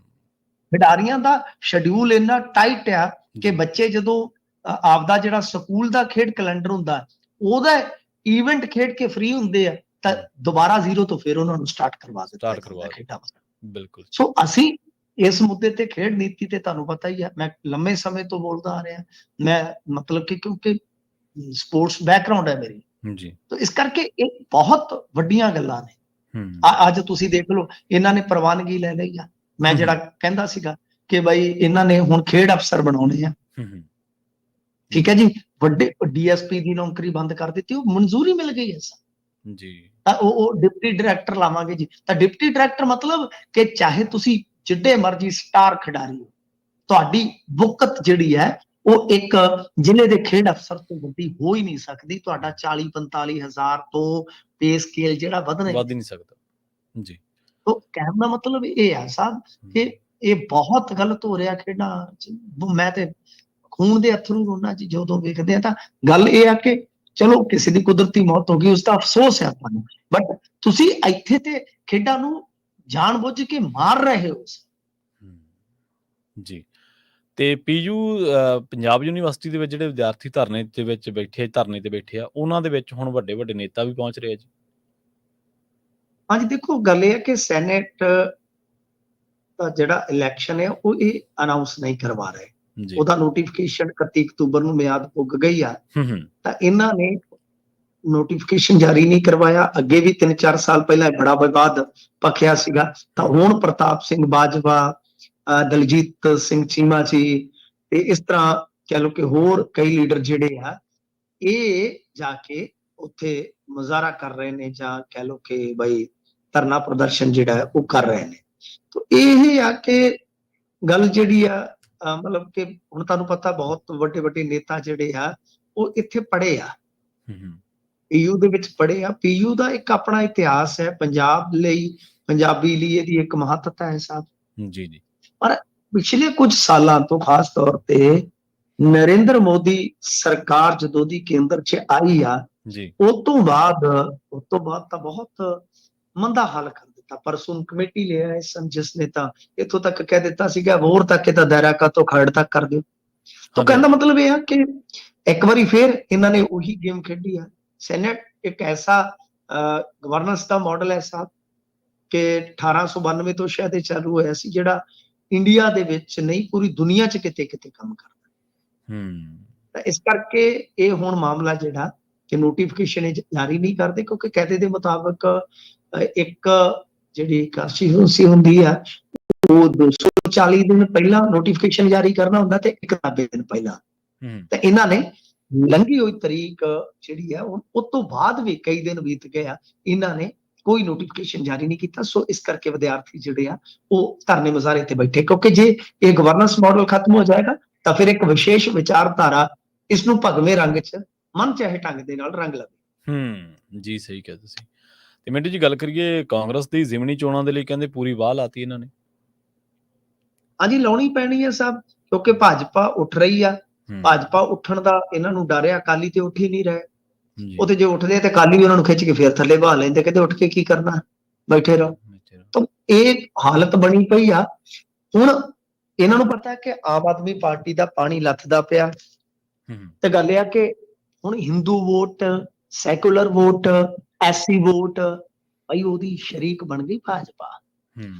ਖਿਡਾਰੀਆਂ ਦਾ ਸ਼ਡਿਊਲ ਇੰਨਾ ਟਾਈਟ ਆ ਕਿ ਬੱਚੇ ਜਦੋਂ ਆਪਦਾ ਜਿਹੜਾ ਸਕੂਲ ਦਾ ਖੇਡ ਕੈਲੰਡਰ ਹੁੰਦਾ ਉਹਦਾ ਇਵੈਂਟ ਖੇਡ ਕੇ ਫ੍ਰੀ ਹੁੰਦੇ ਆ ਤਾਂ ਦੁਬਾਰਾ ਜ਼ੀਰੋ ਤੋਂ ਫਿਰ ਉਹਨਾਂ ਨੂੰ ਸਟਾਰਟ ਕਰਵਾ ਦਿੱਤਾ ਜਾਂਦਾ ਖੇਡਾਂ। ਬਿਲਕੁਲ। ਸੋ ਅਸੀਂ ਇਸ ਮੁੱਦੇ ਤੇ ਖੇਡ ਨੀਤੀ ਤੇ ਤੁਹਾਨੂੰ ਪਤਾ ਹੀ ਹੈ, ਮੈਂ ਲੰਮੇ ਸਮੇਂ ਤੋਂ ਬੋਲਦਾ ਆ ਰਿਹਾ, ਮੈਂ ਮਤਲਬ ਕਿ ਕਿਉਂਕਿ ਸਪੋਰਟਸ ਬੈਕਗ੍ਰਾਉਂਡ ਹੈ ਮੇਰੀ ਜੀ, ਤਾਂ ਇਸ ਕਰਕੇ ਇਹ ਬਹੁਤ ਵੱਡੀਆਂ ਗੱਲਾਂ ਨੇ। ਅੱਜ ਤੁਸੀਂ ਦੇਖ ਲਓ ਇਹਨਾਂ ਨੇ ਪ੍ਰਵਾਨਗੀ ਲੈ ਲਈ ਆ। ਮੈਂ ਜਿਹੜਾ ਕਹਿੰਦਾ ਸੀਗਾ ਕਿ ਬਾਈ ਇਹਨਾਂ ਨੇ ਹੁਣ ਖੇਡ ਅਫਸਰ ਬਣਾਉਣੇ ਆ, ਠੀਕ ਹੈ ਜੀ, ਵੱਡੇ DSP ਦੀ ਨੌਕਰੀ ਬੰਦ ਕਰ ਦਿੱਤੀ, ਉਹ ਮਨਜ਼ੂਰੀ ਮਿਲ ਗਈ ਹੈ ਜੀ, ਤਾਂ ਉਹ ਡਿਪਟੀ ਡਾਇਰੈਕਟਰ ਲਾਵਾਂਗੇ ਜੀ। ਤਾਂ ਡਿਪਟੀ ਡਾਇਰੈਕਟਰ ਮਤਲਬ ਕਿ ਚਾਹੇ ਤੁਸੀਂ ਜਿੱਡੇ ਮਰਜ਼ੀ ਸਟਾਰ ਖਿਡਾਰੀ ਹੋ, ਤੁਹਾਡੀ ਬੁਕਤ ਜਿਹੜੀ ਹੈ ਉਹ ਇੱਕ ਜ਼ਿਲ੍ਹੇ ਦੇ ਖੇਡ ਅਫਸਰ ਤੋਂ ਵੱਡੀ ਹੋ ਹੀ ਨਹੀਂ ਸਕਦੀ। ਤੁਹਾਡਾ 40-45 ਹਜ਼ਾਰ ਤੋਂ ਪੇ ਸਕੇਲ ਜਿਹੜਾ ਵੱਧ ਨਹੀਂ ਸਕਦਾ ਜੀ। ਤਾਂ ਕਹਿਣ ਦਾ ਮਤਲਬ ਇਹ ਆ ਸਾਹਿਬ ਕਿ ਇਹ ਬਹੁਤ ਗਲਤ ਹੋ ਰਿਹਾ ਖੇਡਾਂ 'ਚ। ਮੈਂ ਤੇ ਖੂਨ ਦੇ ਅਥਰੂ ਰੋਣਾ ਜੀ ਜਦੋਂ ਵੇਖਦੇ ਆ। ਤਾਂ ਗੱਲ ਇਹ ਆ ਕਿ ਚਲੋ ਕਿਸੇ ਦੀ ਕੁਦਰਤੀ ਮੌਤ ਹੋ ਗਈ, ਉਸ ਦਾ ਅਫਸੋਸ ਹੈ ਆਪਾਂ ਨੂੰ, ਬਟ ਤੁਸੀਂ ਇੱਥੇ ਤੇ ਖੇਡਾਂ ਨੂੰ ਜਾਣ ਬੁੱਝ ਕੇ ਮਾਰ ਰਹੇ ਹੋ ਜੀ। ਤੇ ਪੀਯੂ ਪੰਜਾਬ ਯੂਨੀਵਰਸਿਟੀ ਦੇ ਵਿੱਚ ਜਿਹੜੇ ਵਿਦਿਆਰਥੀ ਧਰਨੇ ਤੇ ਬੈਠੇ ਆ, ਉਹਨਾਂ ਦੇ ਵਿੱਚ ਹੁਣ ਵੱਡੇ ਵੱਡੇ ਨੇਤਾ ਵੀ ਪਹੁੰਚ ਰਹੇ ਆ ਜੀ। ਹਾਂਜੀ, ਦੇਖੋ ਗੱਲ ਇਹ ਹੈ ਕਿ ਸੈਨੇਟ ਦਾ ਜਿਹੜਾ ਇਲੈਕਸ਼ਨ ਹੈ ਉਹ ਇਹ ਅਨਾਉਂਸ ਨਹੀਂ ਕਰਵਾ ਰਹੇ। ਉਹਦਾ ਨੋਟੀਫਿਕੇਸ਼ਨ 31 ਅਕਤੂਬਰ ਨੂੰ ਮਿਆਦ ਪੁੱਗ ਗਈ ਆ, ਤਾਂ ਇਹਨਾਂ ਨੇ ਨੋਟੀਫਿਕੇਸ਼ਨ ਜਾਰੀ ਨਹੀਂ ਕਰਵਾਇਆ। ਅੱਗੇ ਵੀ 3-4 ਸਾਲ ਪਹਿਲਾਂ ਬੜਾ ਵਿਵਾਦ ਭਖਿਆ ਸੀਗਾ, ਤਾਂ ਹੁਣ ਪ੍ਰਤਾਪ ਸਿੰਘ ਬਾਜਵਾ, ਦਲਜੀਤ ਸਿੰਘ ਚੀਮਾ ਜੀ ਤੇ ਇਸ ਤਰ੍ਹਾਂ ਕਹਿ ਲਓ ਕਿ ਹੋਰ ਕਈ ਲੀਡਰ ਜਿਹੜੇ ਆ ਇਹ ਜਾ ਕੇ ਉੱਥੇ ਮੁਜ਼ਾਹਰਾ ਕਰ ਰਹੇ ਨੇ, ਜਾਂ ਕਹਿ ਲਓ ਕਿ ਬਈ ਧਰਨਾ ਪ੍ਰਦਰਸ਼ਨ ਜਿਹੜਾ ਉਹ ਕਰ ਰਹੇ ਨੇ। ਤਾਂ ਇਹ ਆ ਕਿ ਗੱਲ ਜਿਹੜੀ ਆ ਮਤਲਬ ਕਿ ਹੁਣ ਤੁਹਾਨੂੰ ਪਤਾ ਬਹੁਤ ਵੱਡੇ ਵੱਡੇ ਨੇਤਾ ਜਿਹੜੇ ਆ ਉਹ ਇੱਥੇ ਪੜ੍ਹੇ ਆ, ਪੀਯੂ ਦੇ ਵਿੱਚ ਪੜ੍ਹੇ ਆ। ਪੀਯੂ ਦਾ ਇੱਕ ਆਪਣਾ ਇਤਿਹਾਸ ਹੈ, ਪੰਜਾਬ ਲਈ, ਪੰਜਾਬੀ ਲਈ ਇਹਦੀ ਇੱਕ ਮਹੱਤਤਾ ਹੈ ਸਾਹਿਬ ਜੀ ਜੀ। ਪਰ ਪਿਛਲੇ ਕੁਝ ਸਾਲਾਂ ਤੋਂ ਖਾਸ ਤੌਰ ਤੇ ਨਰਿੰਦਰ ਮੋਦੀ ਸਰਕਾਰ ਜਦੋਂ ਦੀ ਕੇਂਦਰ 'ਚ ਆਈ ਆ, ਉਸ ਤੋਂ ਬਾਅਦ ਤਾਂ ਬਹੁਤ ਮੰਦਾ ਹਾਲ ਕਰ ਦਿੱਤਾ। ਪਰਸੋਂ ਕਮੇਟੀ ਲੈ ਆਏ ਸਨ ਜਿਸ ਨੇ ਤਾਂ ਇੱਥੋਂ ਤੱਕ ਕਹਿ ਦਿੱਤਾ ਸੀਗਾ ਹੋਰ ਤੱਕ ਇਹਦਾ ਦਾਇਰਾ ਕਾਤੋਂ ਖਰੜ ਤੱਕ ਕਰ ਦਿਓ। ਤਾਂ ਕਹਿੰਦਾ ਮਤਲਬ ਇਹ ਆ ਕਿ ਇੱਕ ਵਾਰੀ ਫੇਰ ਇਹਨਾਂ ਨੇ ਉਹੀ ਗੇਮ ਖੇਡੀ ਆ। ਸੈਨੇਟ ਇੱਕ ਐਸਾ ਗਵਰਨੈਂਸ ਦਾ ਮਾਡਲ ਹੈ ਸਾਹਿਬ ਕਿ 1892 ਤੋਂ ਸ਼ਾਇਦ ਇਹ ਚਾਲੂ ਹੋਇਆ ਸੀ, ਜਿਹੜਾ ਇੰਡੀਆ ਦੇ ਵਿੱਚ ਨਹੀਂ ਪੂਰੀ ਦੁਨੀਆ 'ਚ ਕਿਤੇ ਕਿਤੇ ਕੰਮ ਕਰਦਾ। ਤਾਂ ਇਸ ਕਰਕੇ ਇਹ ਹੁਣ ਮਾਮਲਾ ਜਿਹੜਾ ਕਿ ਨੋਟੀਫਿਕੇਸ਼ਨ ਜਾਰੀ ਨਹੀਂ ਕਰਦੇ, ਕਿਉਂਕਿ ਕਾਇਦੇ ਦੇ ਮੁਤਾਬਕ ਇੱਕ ਜਿਹੜੀ ਕਾਂਸਟੀਟਿਊਂਸੀ ਹੁੰਦੀ ਆ ਉਹ 240 ਦਿਨ ਪਹਿਲਾਂ ਨੋਟੀਫਿਕੇਸ਼ਨ ਜਾਰੀ ਕਰਨਾ ਹੁੰਦਾ ਤੇ 91 ਦਿਨ ਪਹਿਲਾਂ। ਤਾਂ ਇਹਨਾਂ ਨੇ ਲੰਘੀ ਹੋਈ ਤਰੀਕ ਜਿਹੜੀ ਆ ਉਹ ਤੋਂ ਬਾਅਦ ਵੀ ਕਈ ਦਿਨ ਬੀਤ ਗਏ ਆ, ਇਹਨਾਂ ਨੇ ਕੋਈ ਨੋਟੀਫਿਕੇਸ਼ਨ ਜਾਰੀ ਨਹੀਂ ਕੀਤਾ। ਸੋ ਇਸ ਕਰਕੇ ਵਿਦਿਆਰਥੀ ਜਿਹੜੇ ਆ ਉਹ ਧਰਨੇ ਮੁਜ਼ਾਹਰੇ ਤੇ ਬੈਠੇ, ਕਿਉਂਕਿ ਜੇ ਇਹ ਗਵਰਨੈਂਸ ਮਾਡਲ ਖਤਮ ਹੋ ਜਾਏਗਾ ਤਾਂ ਫਿਰ ਇੱਕ ਵਿਸ਼ੇਸ਼ ਵਿਚਾਰਧਾਰਾ ਇਸ ਨੂੰ ਭਗਵੇਂ ਰੰਗ 'ਚ ਮਨ ਚਾਹੇ ਢੰਗ ਦੇ ਨਾਲ ਰੰਗ ਲਵੇ। ਜੀ ਸਹੀ ਕਿਹਾ ਤੁਸੀਂ। ਤੇ ਮਿੰਟੂ ਜੀ ਗੱਲ ਕਰੀਏ ਕਾਂਗਰਸ ਦੀ ਜ਼ਿਮਨੀ ਚੋਣਾਂ ਦੇ ਲਈ, ਕਹਿੰਦੇ ਪੂਰੀ ਵਾਹ ਲਾਤੀ ਇਹਨਾਂ ਨੇ। ਹਾਂਜੀ, ਲਾਉਣੀ ਪੈਣੀ ਹੈ ਸਭ, ਕਿਉਂਕਿ ਭਾਜਪਾ ਉੱਠ ਰਹੀ ਆ। ਭਾਜਪਾ ਉੱਠਣ ਦਾ ਇਹਨਾਂ ਨੂੰ ਡਰ ਆ, ਅਕਾਲੀ ਤੇ ਉੱਠ ਹੀ ਨਹੀਂ ਰਹੇ। ਉਹ ਤੇ ਜੇ ਉੱਠਦੇ ਤੇ ਅਕਾਲੀ ਉਹਨਾਂ ਨੂੰ ਖਿੱਚ ਕੇ ਫੇਰ ਥੱਲੇ ਬਹਾ ਲੈਂਦੇ, ਕਹਿੰਦੇ ਉੱਠ ਕੇ ਕੀ ਕਰਨਾ, ਬੈਠੇ ਰਹੋ। ਤਾਂ ਇਹ ਹਾਲਤ ਬਣੀ ਪਈ ਆ। ਹੁਣ ਇਹਨਾਂ ਨੂੰ ਪਤਾ ਕਿ ਆਮ ਆਦਮੀ ਪਾਰਟੀ ਦਾ ਪਾਣੀ ਲੱਥਦਾ ਪਿਆ, ਤੇ ਗੱਲ ਇਹ ਆ ਕਿ ਹੁਣ Hindu vote, secular vote, SC vote ਭਾਈ ਉਹਦੀ ਸ਼ਰੀਕ ਬਣ ਗਈ ਭਾਜਪਾ।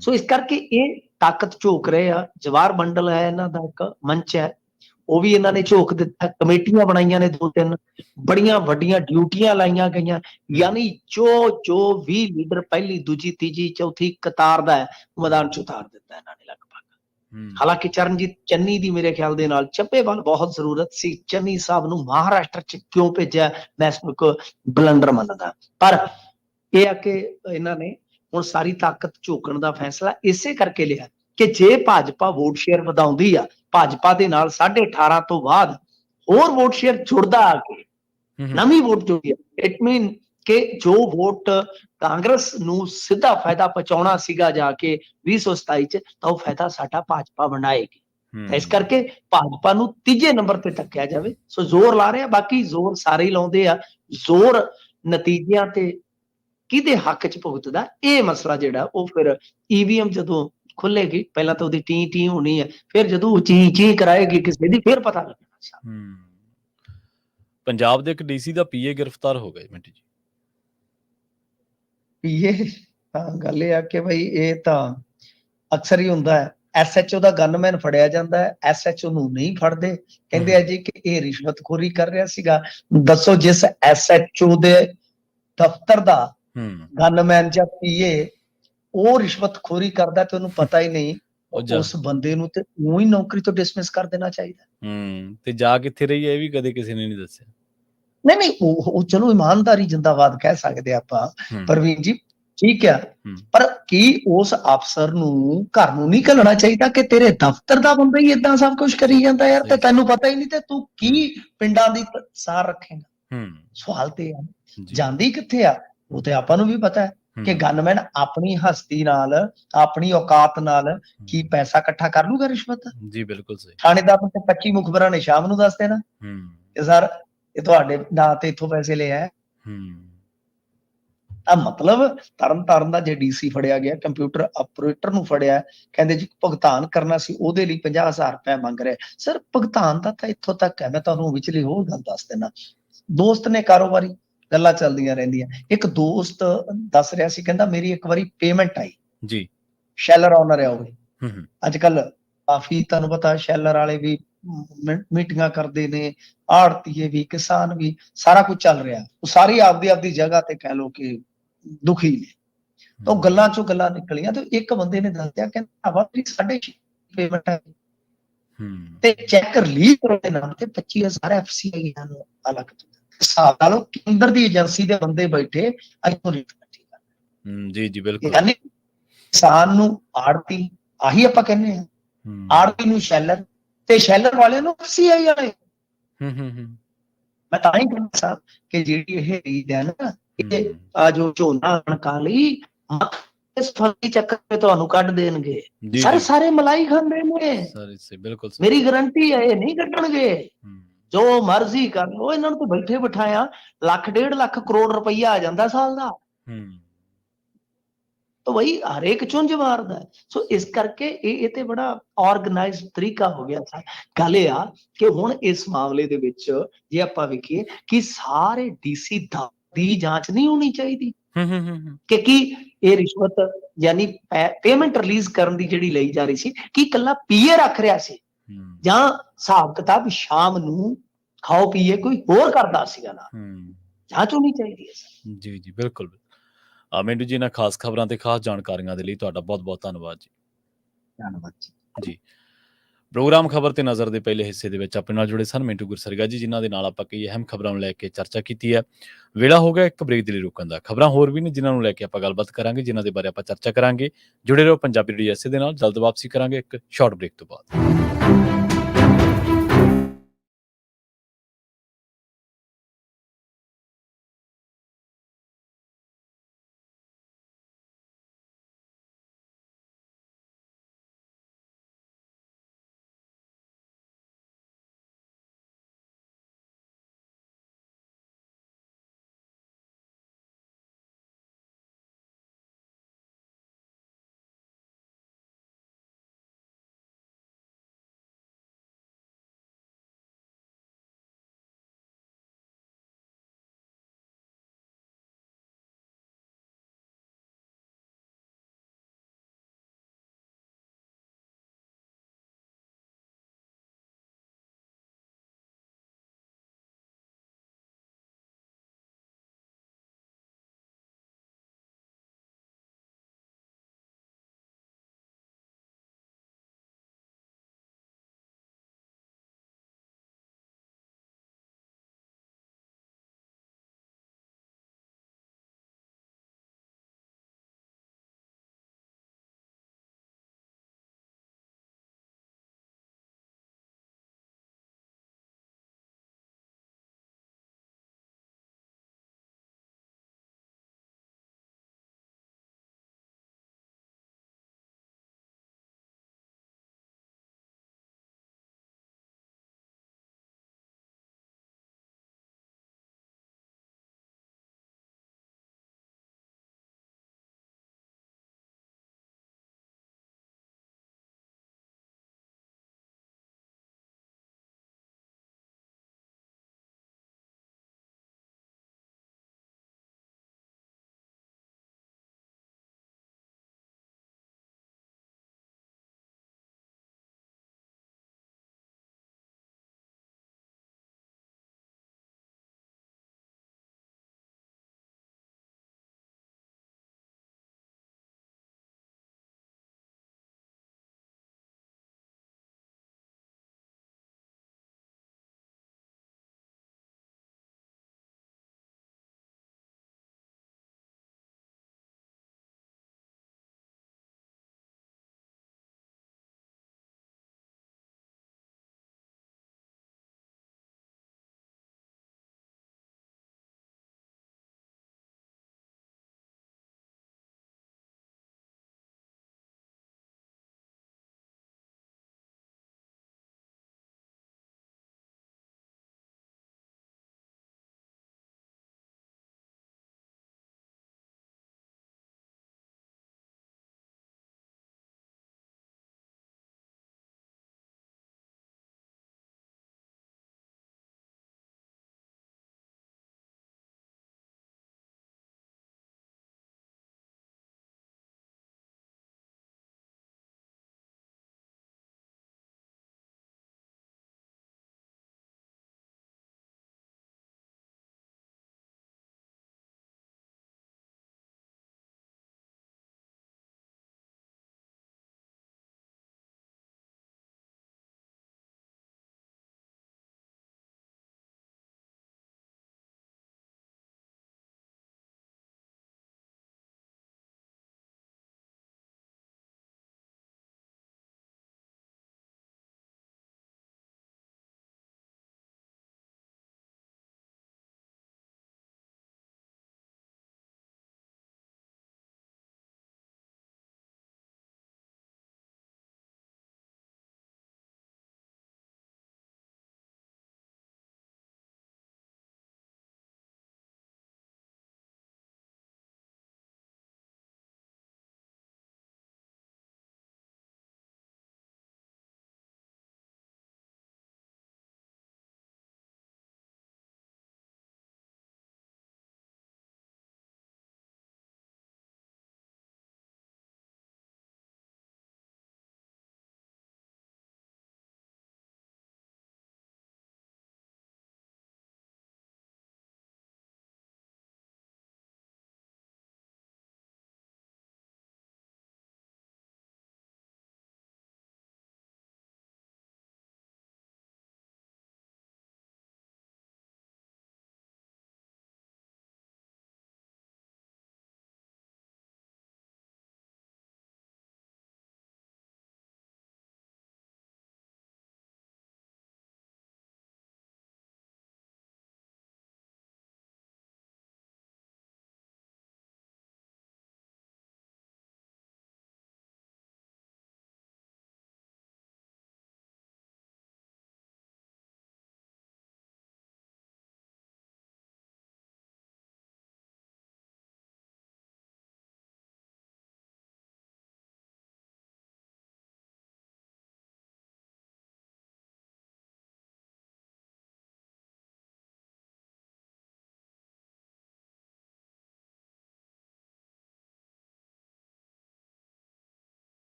ਸੋ ਇਸ ਕਰਕੇ ਇਹ ਤਾਕਤ ਝੋਕ ਰਹੇ ਆ। ਜਵਾਹਰ ਮੰਡਲ ਹੈ ਇਹਨਾਂ ਦਾ ਇੱਕ ਮੰਚ ਹੈ, ਉਹ ਵੀ ਇਹਨਾਂ ਨੇ ਝੋਕ ਦਿੱਤਾ। ਕਮੇਟੀਆਂ ਬਣਾਈਆਂ ਨੇ 2-3, ਬੜੀਆਂ ਵੱਡੀਆਂ ਡਿਊਟੀਆਂ ਲਾਈਆਂ ਗਈਆਂ। ਯਾਨੀ ਜੋ ਵੀ ਲੀਡਰ ਪਹਿਲੀ, ਦੂਜੀ, ਤੀਜੀ, ਚੌਥੀ ਕਤਾਰ ਦਾ ਹੈ ਮੈਦਾਨ 'ਚ ਉਤਾਰ ਦਿੱਤਾ ਇਹਨਾਂ ਨੇ ਲਗਭਗ। ਹਾਲਾਂਕਿ ਚਰਨਜੀਤ ਚੰਨੀ ਦੀ ਮੇਰੇ ਖਿਆਲ ਦੇ ਨਾਲ ਚੱਬੇਵਾਲ ਬਹੁਤ ਜ਼ਰੂਰਤ ਸੀ। ਚੰਨੀ ਸਾਹਿਬ ਨੂੰ ਮਹਾਰਾਸ਼ਟਰ 'ਚ ਕਿਉਂ ਭੇਜਿਆ, ਮੈਂ ਇਸ ਨੂੰ ਇੱਕ ਬਲੰਡਰ ਮੰਨਦਾ। ਪਰ ਇਹ ਆ ਕਿ ਇਹਨਾਂ ਨੇ ਹੁਣ ਸਾਰੀ ਤਾਕਤ ਝੋਕਣ ਦਾ ਫੈਸਲਾ ਇਸੇ ਕਰਕੇ ਲਿਆ ਕਿ ਜੇ ਭਾਜਪਾ ਵੋਟ ਸ਼ੇਅਰ ਵਧਾਉਂਦੀ ਆ, ਭਾਜਪਾ ਦੇ ਨਾਲ 18.5 ਤੋਂ ਬਾਅਦ ਹੋਰ ਵੋਟ ਸ਼ੇਅਰ ਜੁੜਦਾ ਆ ਕੇ ਨਵੀਂ ਵੋਟ ਜੁੜੀ ਆ, ਇਟ ਮੀਨ ਕਿ ਜੋ ਵੋਟ ਕਾਂਗਰਸ ਨੂੰ ਸਿੱਧਾ ਫਾਇਦਾ ਪਹੁੰਚਾਉਣਾ ਸੀਗਾ ਜਾ ਕੇ 2027 ਚ, ਤਾਂ ਉਹ ਫਾਇਦਾ ਸਾਡਾ ਭਾਜਪਾ ਬਣਾਏਗੀ। ਇਸ ਕਰਕੇ ਭਾਜਪਾ ਨੂੰ ਤੀਜੇ ਨੰਬਰ ਤੇ ਤੱਕਿਆ ਜਾਵੇ। ਸੋ ਜ਼ੋਰ ਲਾ ਰਹੇ ਆ, ਬਾਕੀ ਜ਼ੋਰ ਸਾਰੇ ਹੀ ਲਾਉਂਦੇ ਆ। ਜ਼ੋਰ ਨਤੀਜਿਆਂ ਤੇ ਕਿਹਦੇ ਹੱਕ ਚ ਭੁਗਤਦਾ, ਇਹ ਮਸਲਾ ਜਿਹੜਾ ਉਹ ਫਿਰ EVM ਜਦੋਂ ਖੁੱਲੇਗੀ, ਪਹਿਲਾਂ ਤਾਂ ਉਹਦੀ ਟੀ ਹੋਣੀ ਹੈ, ਫਿਰ ਜਦੋਂ ਚੀ ਕਰਾਏਗੀ ਕਿਸੇ ਦੀ, ਫਿਰ ਪਤਾ ਲੱਗਣਾ। ਪੰਜਾਬ ਦੇ ਇੱਕ ਡੀਸੀ ਦਾ ਪੀਏ ਗ੍ਰਿਫਤਾਰ ਹੋ ਗਏ ਮਿੰਟੀ ਜੀ। ਪੀਏ ਹਾਂ, ਗੱਲ ਇਹ ਆ ਕਿ ਬਈ ਇਹ ਤਾਂ ਅਕਸਰ ਹੀ ਹੁੰਦਾ ਹੈ। ਐਸਐਚਓ ਦਾ ਗਨਮੈਨ ਫੜਿਆ ਜਾਂਦਾ ਹੈ, ਐਸਐਚਓ ਨੂੰ ਨਹੀਂ ਫੜਦੇ, ਕਹਿੰਦੇ ਆ ਜੀ ਕਿ ਇਹ ਰਿਸ਼ਵਤਖੋਰੀ ਕਰ ਰਿਹਾ ਸੀਗਾ। ਦੱਸੋ, ਜਿਸ ਐਸਐਚਓ ਦੇ ਦਫ਼ਤਰ ਦਾ ਗਨਮੈਨ ਜਾਂ ਪੀਏ ਉਹ ਰਿਸ਼ਵਤਖੋਰੀ ਕਰਦਾ ਤੇ ਉਹਨੂੰ ਪਤਾ ਹੀ ਨਹੀਂ, ਉਸ ਬੰਦੇ ਨੂੰ ਤੇ ਉਹੀ ਨੌਕਰੀ ਤੋਂ ਡਿਸਮਿਸ ਕਰ ਦੇਣਾ ਚਾਹੀਦਾ। ਤੇ ਜਾ ਕਿੱਥੇ ਰਹੀ ਹੈ ਇਹ ਵੀ ਕਦੇ ਕਿਸੇ ਨੇ ਨਹੀਂ ਦੱਸਿਆ। ਨਹੀਂ, ਉਹ ਚਲੋ ਇਮਾਨਦਾਰੀ ਜਿੰਦਾਬਾਦ ਕਹਿ ਸਕਦੇ ਆਪਾਂ ਪ੍ਰਵੀਨ ਜੀ, ਠੀਕ ਆ, ਪਰ ਕੀ ਉਸ ਅਫਸਰ ਨੂੰ ਘਰ ਨੂੰ ਨਹੀਂ ਘੱਲਣਾ ਚਾਹੀਦਾ ਕਿ ਤੇਰੇ ਦਫ਼ਤਰ ਦਾ ਬੰਦਾ ਹੀ ਏਦਾਂ ਸਭ ਕੁਝ ਕਰੀ ਜਾਂਦਾ ਯਾਰ, ਤੇ ਤੈਨੂੰ ਪਤਾ ਹੀ ਨਹੀਂ ਤੇ ਤੂੰ ਕੀ ਪਿੰਡਾਂ ਦੀ ਸਾਰ ਰੱਖੇਗਾ। ਸਵਾਲ ਤੇ ਆ ਜਾਂਦੀ ਕਿੱਥੇ ਆ, ਉਹ ਤੇ ਆਪਾਂ ਨੂੰ ਵੀ ਪਤਾ ਹੈ ਕਿ ਗਨਮੈਨ ਆਪਣੀ ਹਸਤੀ ਨਾਲ, ਆਪਣੀ ਔਕਾਤ ਨਾਲ ਕੀ ਪੈਸਾ ਇਕੱਠਾ ਕਰ ਲੂਗਾ ਰਿਸ਼ਵਤ। ਜੀ ਬਿਲਕੁਲ ਸਹੀ। ਥਾਣੇਦਾਰ ਨੂੰ 25 ਮੁਖਬਰਾਂ ਨੇ ਸ਼ਾਮ ਨੂੰ ਦੱਸ ਦੇਣਾ ਕਿ ਸਰ ਇਹ ਤੁਹਾਡੇ ਨਾਂ ਤੇ ਇੱਥੋਂ ਪੈਸੇ ਲਿਆ। ਤਾਂ ਮਤਲਬ ਤਰਨਤਾਰਨ ਦਾ ਜੇ ਡੀਸੀ ਫੜਿਆ ਗਿਆ, ਕੰਪਿਊਟਰ ਆਪਰੇਟਰ ਨੂੰ ਫੜਿਆ, ਕਹਿੰਦੇ ਜੀ ਭੁਗਤਾਨ ਕਰਨਾ ਸੀ, ਉਹਦੇ ਲਈ 50,000 ਰੁਪਏ ਮੰਗ ਰਿਹਾ। ਸਰ ਭੁਗਤਾਨ ਦਾ ਤਾਂ ਇੱਥੋਂ ਤੱਕ ਹੈ, ਮੈਂ ਤੁਹਾਨੂੰ ਵਿਚਲੀ ਹੋਰ ਗੱਲ ਦੱਸ ਦੇਣਾ। ਦੋਸਤ ਨੇ ਕਾਰੋਬਾਰੀ ਗੱਲਾਂ ਚੱਲਦੀਆਂ ਰਹਿੰਦੀਆਂ। ਇੱਕ ਦੋਸਤ ਦੱਸ ਰਿਹਾ ਸੀ, ਕਹਿੰਦਾ ਮੇਰੀ ਇੱਕ ਵਾਰੀ ਪੇਮੈਂਟ ਆਈ ਜੀ, ਸ਼ੈਲਰ ਓਨਰ ਹੈ ਉਹ ਵੀ। ਅੱਜ ਕੱਲ ਕਾਫੀ ਤੁਹਾਨੂੰ ਪਤਾ ਸ਼ੈਲਰ ਵਾਲੇ ਵੀ ਮੀਟਿੰਗਾਂ ਕਰਦੇ ਨੇ, ਆੜਤੀਏ ਵੀ, ਕਿਸਾਨ ਵੀ, ਸਾਰਾ ਕੁਝ ਚੱਲ ਰਿਹਾ। ਉਹ ਸਾਰੀ ਆਪਦੀ ਜਗ੍ਹਾ ਤੇ ਕਹਿ ਲਓ ਕਿ ਦੁਖੀ ਨੇ। ਤਾਂ ਉਹ ਗੱਲਾਂ ਚੋਂ ਗੱਲਾਂ ਨਿਕਲੀਆਂ ਤੇ ਇੱਕ ਬੰਦੇ ਨੇ ਦੱਸਿਆ, ਕਹਿੰਦਾ ਸਾਡੇ ਪੇਮੈਂਟ ਹੈ ਤੇ ਚੈੱਕ ਰਿਲੀਜ਼ ਕਰੋ ਦੇ ਨਾਮ ਤੇ 25,000 ਐਫਸੀਆਈ ਨੂੰ ਅਲੱਗ ਤੋਂ ਹਿਸਾਬ ਨਾਲ ਕੇਂਦਰ ਦੀ ਏਜੰਸੀ ਦੇ ਬੰਦੇ ਬੈਠੇ ਜੀ ਜੀ ਬਿਲਕੁਲ। ਯਾਨੀ ਕਿਸਾਨ ਨੂੰ ਆੜਤੀ, ਆਹੀ ਆਪਾਂ ਕਹਿੰਦੇ ਹਾਂ, ਆੜਤੀ ਨੂੰ ਸ਼ੈਲਰ ਤੇ ਸ਼ੈਲਰ ਵਾਲੇ ਨੂੰ ਐਫਸੀਆਈ ਵਾਲੇ। ਮੈਂ ਤਾਂ ਹੀ ਕਹਿੰਦਾ ਸਾਹਿਬ ਕਿ ਜਿਹੜੀ ਇਹ ਰੀਤ ਹੈ ਨਾ, ਇਹ ਆ ਜੋ ਝੋਨਾ ਕਣਕਾਂ ਲਈ ਇਸ ਫਸਲੀ ਚੱਕਰ ਤੇ ਤੁਹਾਨੂੰ ਕੱਢ ਦੇਣਗੇ। ਸਾਰੇ ਮਲਾਈ ਖਾਂਦੇ ਨੇ, ਬਿਲਕੁਲ ਮੇਰੀ ਗਰੰਟੀ ਹੈ ਇਹ ਨਹੀਂ ਕੱਢਣਗੇ। ਜੋ ਮਰਜ਼ੀ ਕਰ ਲੋ, ਇਹਨਾਂ ਨੂੰ ਤਾਂ ਬੈਠੇ ਬਿਠਾਇਆ ਲੱਖ 1.5 ਲੱਖ ਕਰੋੜ ਰੁਪਈਆ ਆ ਜਾਂਦਾ ਸਾਲ ਦਾ। ਤਾਂ ਬਈ ਹਰੇਕ ਚੁੰਝ ਮਾਰਦਾ। ਸੋ ਇਸ ਕਰਕੇ ਇਹ ਤੇ ਬੜਾ ਆਰਗੇਨਾਈਜ਼ਡ ਤਰੀਕਾ ਹੋ ਗਿਆ ਸਰ। ਗੱਲ ਇਹ ਆ ਕਿ ਹੁਣ ਇਸ ਮਾਮਲੇ ਦੇ ਵਿੱਚ ਜੇ ਆਪਾਂ ਵੇਖੀਏ ਕਿ ਸਾਰੇ ਡੀਸੀ ਦੀ ਜਾਂਚ ਨਹੀਂ ਹੋਣੀ ਚਾਹੀਦੀ ਕਿ ਕੀ ਇਹ ਰਿਸ਼ਵਤ ਯਾਨੀ ਪੇਮੈਂਟ ਰਿਲੀਜ਼ ਕਰਨ ਦੀ ਜਿਹੜੀ ਲਈ ਜਾ ਰਹੀ ਸੀ, ਕੀ ਇਕੱਲਾ ਪੀਏ ਰੱਖ ਰਿਹਾ ਸੀ ਜਾਂ ਹਿਸਾਬ ਕਿਤਾਬ ਸ਼ਾਮ ਨੂੰ ਖਾਓ ਪੀਏ ਕੋਈ ਹੋਰ ਕਰਦਾ ਸੀਗਾ ਨਾ। ਜਾਂਚ ਹੋਣੀ ਚਾਹੀਦੀ ਹੈ। ਜੀ ਜੀ ਬਿਲਕੁਲ। ਮੈਨੂੰ ਜੀ ਇਹਨਾਂ ਖਾਸ ਖਬਰਾਂ ਤੇ ਖਾਸ ਜਾਣਕਾਰੀਆਂ ਦੇ ਲਈ ਤੁਹਾਡਾ ਬਹੁਤ ਬਹੁਤ ਧੰਨਵਾਦ ਜੀ। ਧੰਨਵਾਦ ਜੀ। ਪ੍ਰੋਗਰਾਮ ਖਬਰ ਤੇ ਨਜ਼ਰ ਦੇ ਪਹਿਲੇ ਹਿੱਸੇ ਦੇ ਵਿੱਚ ਆਪਣੇ ਨਾਲ ਜੁੜੇ ਸਨ ਮਿੰਟੂ ਗੁਰਸਰੀਆ ਜੀ, ਜਿਨ੍ਹਾਂ ਦੇ ਨਾਲ ਆਪਾਂ ਕਈ ਅਹਿਮ ਖਬਰਾਂ ਨੂੰ ਲੈ ਕੇ ਚਰਚਾ ਕੀਤੀ ਹੈ। ਵੇਲਾ ਹੋ ਗਿਆ ਇੱਕ ਬ੍ਰੇਕ ਦੇ ਲਈ ਰੁਕਣ ਦਾ। ਖਬਰਾਂ ਹੋਰ ਵੀ ਨੇ ਜਿਨ੍ਹਾਂ ਨੂੰ ਲੈ ਕੇ ਆਪਾਂ ਗੱਲਬਾਤ ਕਰਾਂਗੇ, ਜਿਨ੍ਹਾਂ ਦੇ ਬਾਰੇ ਆਪਾਂ ਚਰਚਾ ਕਰਾਂਗੇ। ਜੁੜੇ ਰਹੋ ਪੰਜਾਬੀ ਰੇਡੀਓ ਐਸਏ ਦੇ ਨਾਲ। ਜਲਦ ਵਾਪਸੀ ਕਰਾਂਗੇ ਇੱਕ ਸ਼ਾਰਟ ਬ੍ਰੇਕ ਤੋਂ ਬਾਅਦ।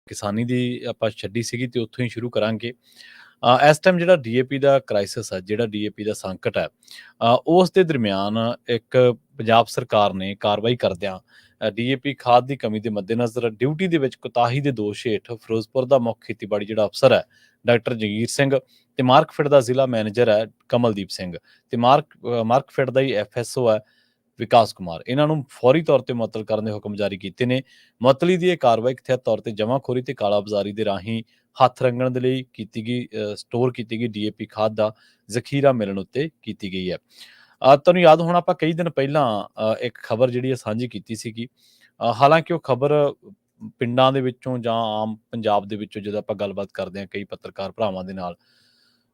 ਕਿਸਾਨੀ ਦੀ ਆਪਾਂ ਛੱਡੀ ਸੀਗੀ ਤੇ ਉੱਥੋਂ ਹੀ ਸ਼ੁਰੂ ਕਰਾਂਗੇ। ਇਸ ਟਾਈਮ ਜਿਹੜਾ ਡੀਏਪੀ ਦਾ ਕ੍ਰਾਈਸਿਸ ਹੈ, ਜਿਹੜਾ ਡੀਏਪੀ ਦਾ ਸੰਕਟ ਹੈ, ਉਸ ਦੇ ਦਰਮਿਆਨ ਇੱਕ ਪੰਜਾਬ ਸਰਕਾਰ ਨੇ ਕਾਰਵਾਈ ਕਰਦਿਆਂ ਡੀਏਪੀ ਖਾਦ ਦੀ ਕਮੀ ਦੇ ਮੱਦੇਨਜ਼ਰ ਡਿਊਟੀ ਦੇ ਵਿੱਚ ਕੁਤਾਹੀ ਦੇ ਦੋਸ਼ ਹੇਠ ਫਿਰੋਜ਼ਪੁਰ ਦਾ ਮੁੱਖ ਖੇਤੀਬਾੜੀ ਜਿਹੜਾ ਅਫਸਰ ਹੈ ਡਾਕਟਰ ਜਗੀਰ ਸਿੰਘ ਤੇ ਮਾਰਕਫੈੱਡ ਦਾ ਜ਼ਿਲ੍ਹਾ ਮੈਨੇਜਰ ਹੈ ਕਮਲਦੀਪ ਸਿੰਘ ਤੇ ਮਾਰਕਫੈੱਡ ਦਾ ਹੀ ਐਫਐਸਓ ਹੈ ਵਿਕਾਸ ਕੁਮਾਰ, ਇਹਨਾਂ ਨੂੰ ਫੌਰੀ ਤੌਰ ਤੇ ਮੁਅੱਤਲ ਕਰਨ ਦੇ ਹੁਕਮ ਜਾਰੀ ਕੀਤੇ ਨੇ। ਮੁਅੱਤਲੀ ਦੀ ਇਹ ਕਾਰਵਾਈ ਕਥਿਤ ਤੌਰ ਤੇ ਜਮ੍ਹਾਖੋਰੀ ਤੇ ਕਾਲਾਬਾਜ਼ਾਰੀ ਦੇ ਰਾਹੀਂ ਹੱਥ ਰੰਗਣ ਦੇ ਲਈ ਕੀਤੀ ਗਈ ਸਟੋਰ ਕੀਤੀ ਗਈ ਡੀਏਪੀ ਖਾਦ ਦਾ ਜ਼ਖੀਰਾ ਮਿਲਣ ਉੱਤੇ ਕੀਤੀ ਗਈ ਹੈ। ਤੁਹਾਨੂੰ ਯਾਦ ਹੋਣਾ ਆਪਾਂ ਕਈ ਦਿਨ ਪਹਿਲਾਂ ਇੱਕ ਖਬਰ ਜਿਹੜੀ ਹੈ ਸਾਂਝੀ ਕੀਤੀ ਸੀਗੀ। ਹਾਲਾਂਕਿ ਉਹ ਖਬਰ ਪਿੰਡਾਂ ਦੇ ਵਿੱਚੋਂ ਜਾਂ ਆਮ ਪੰਜਾਬ ਦੇ ਵਿੱਚੋਂ ਜਦੋਂ ਆਪਾਂ ਗੱਲਬਾਤ ਕਰਦੇ ਹਾਂ ਕਈ ਪੱਤਰਕਾਰ ਭਰਾਵਾਂ ਦੇ ਨਾਲ,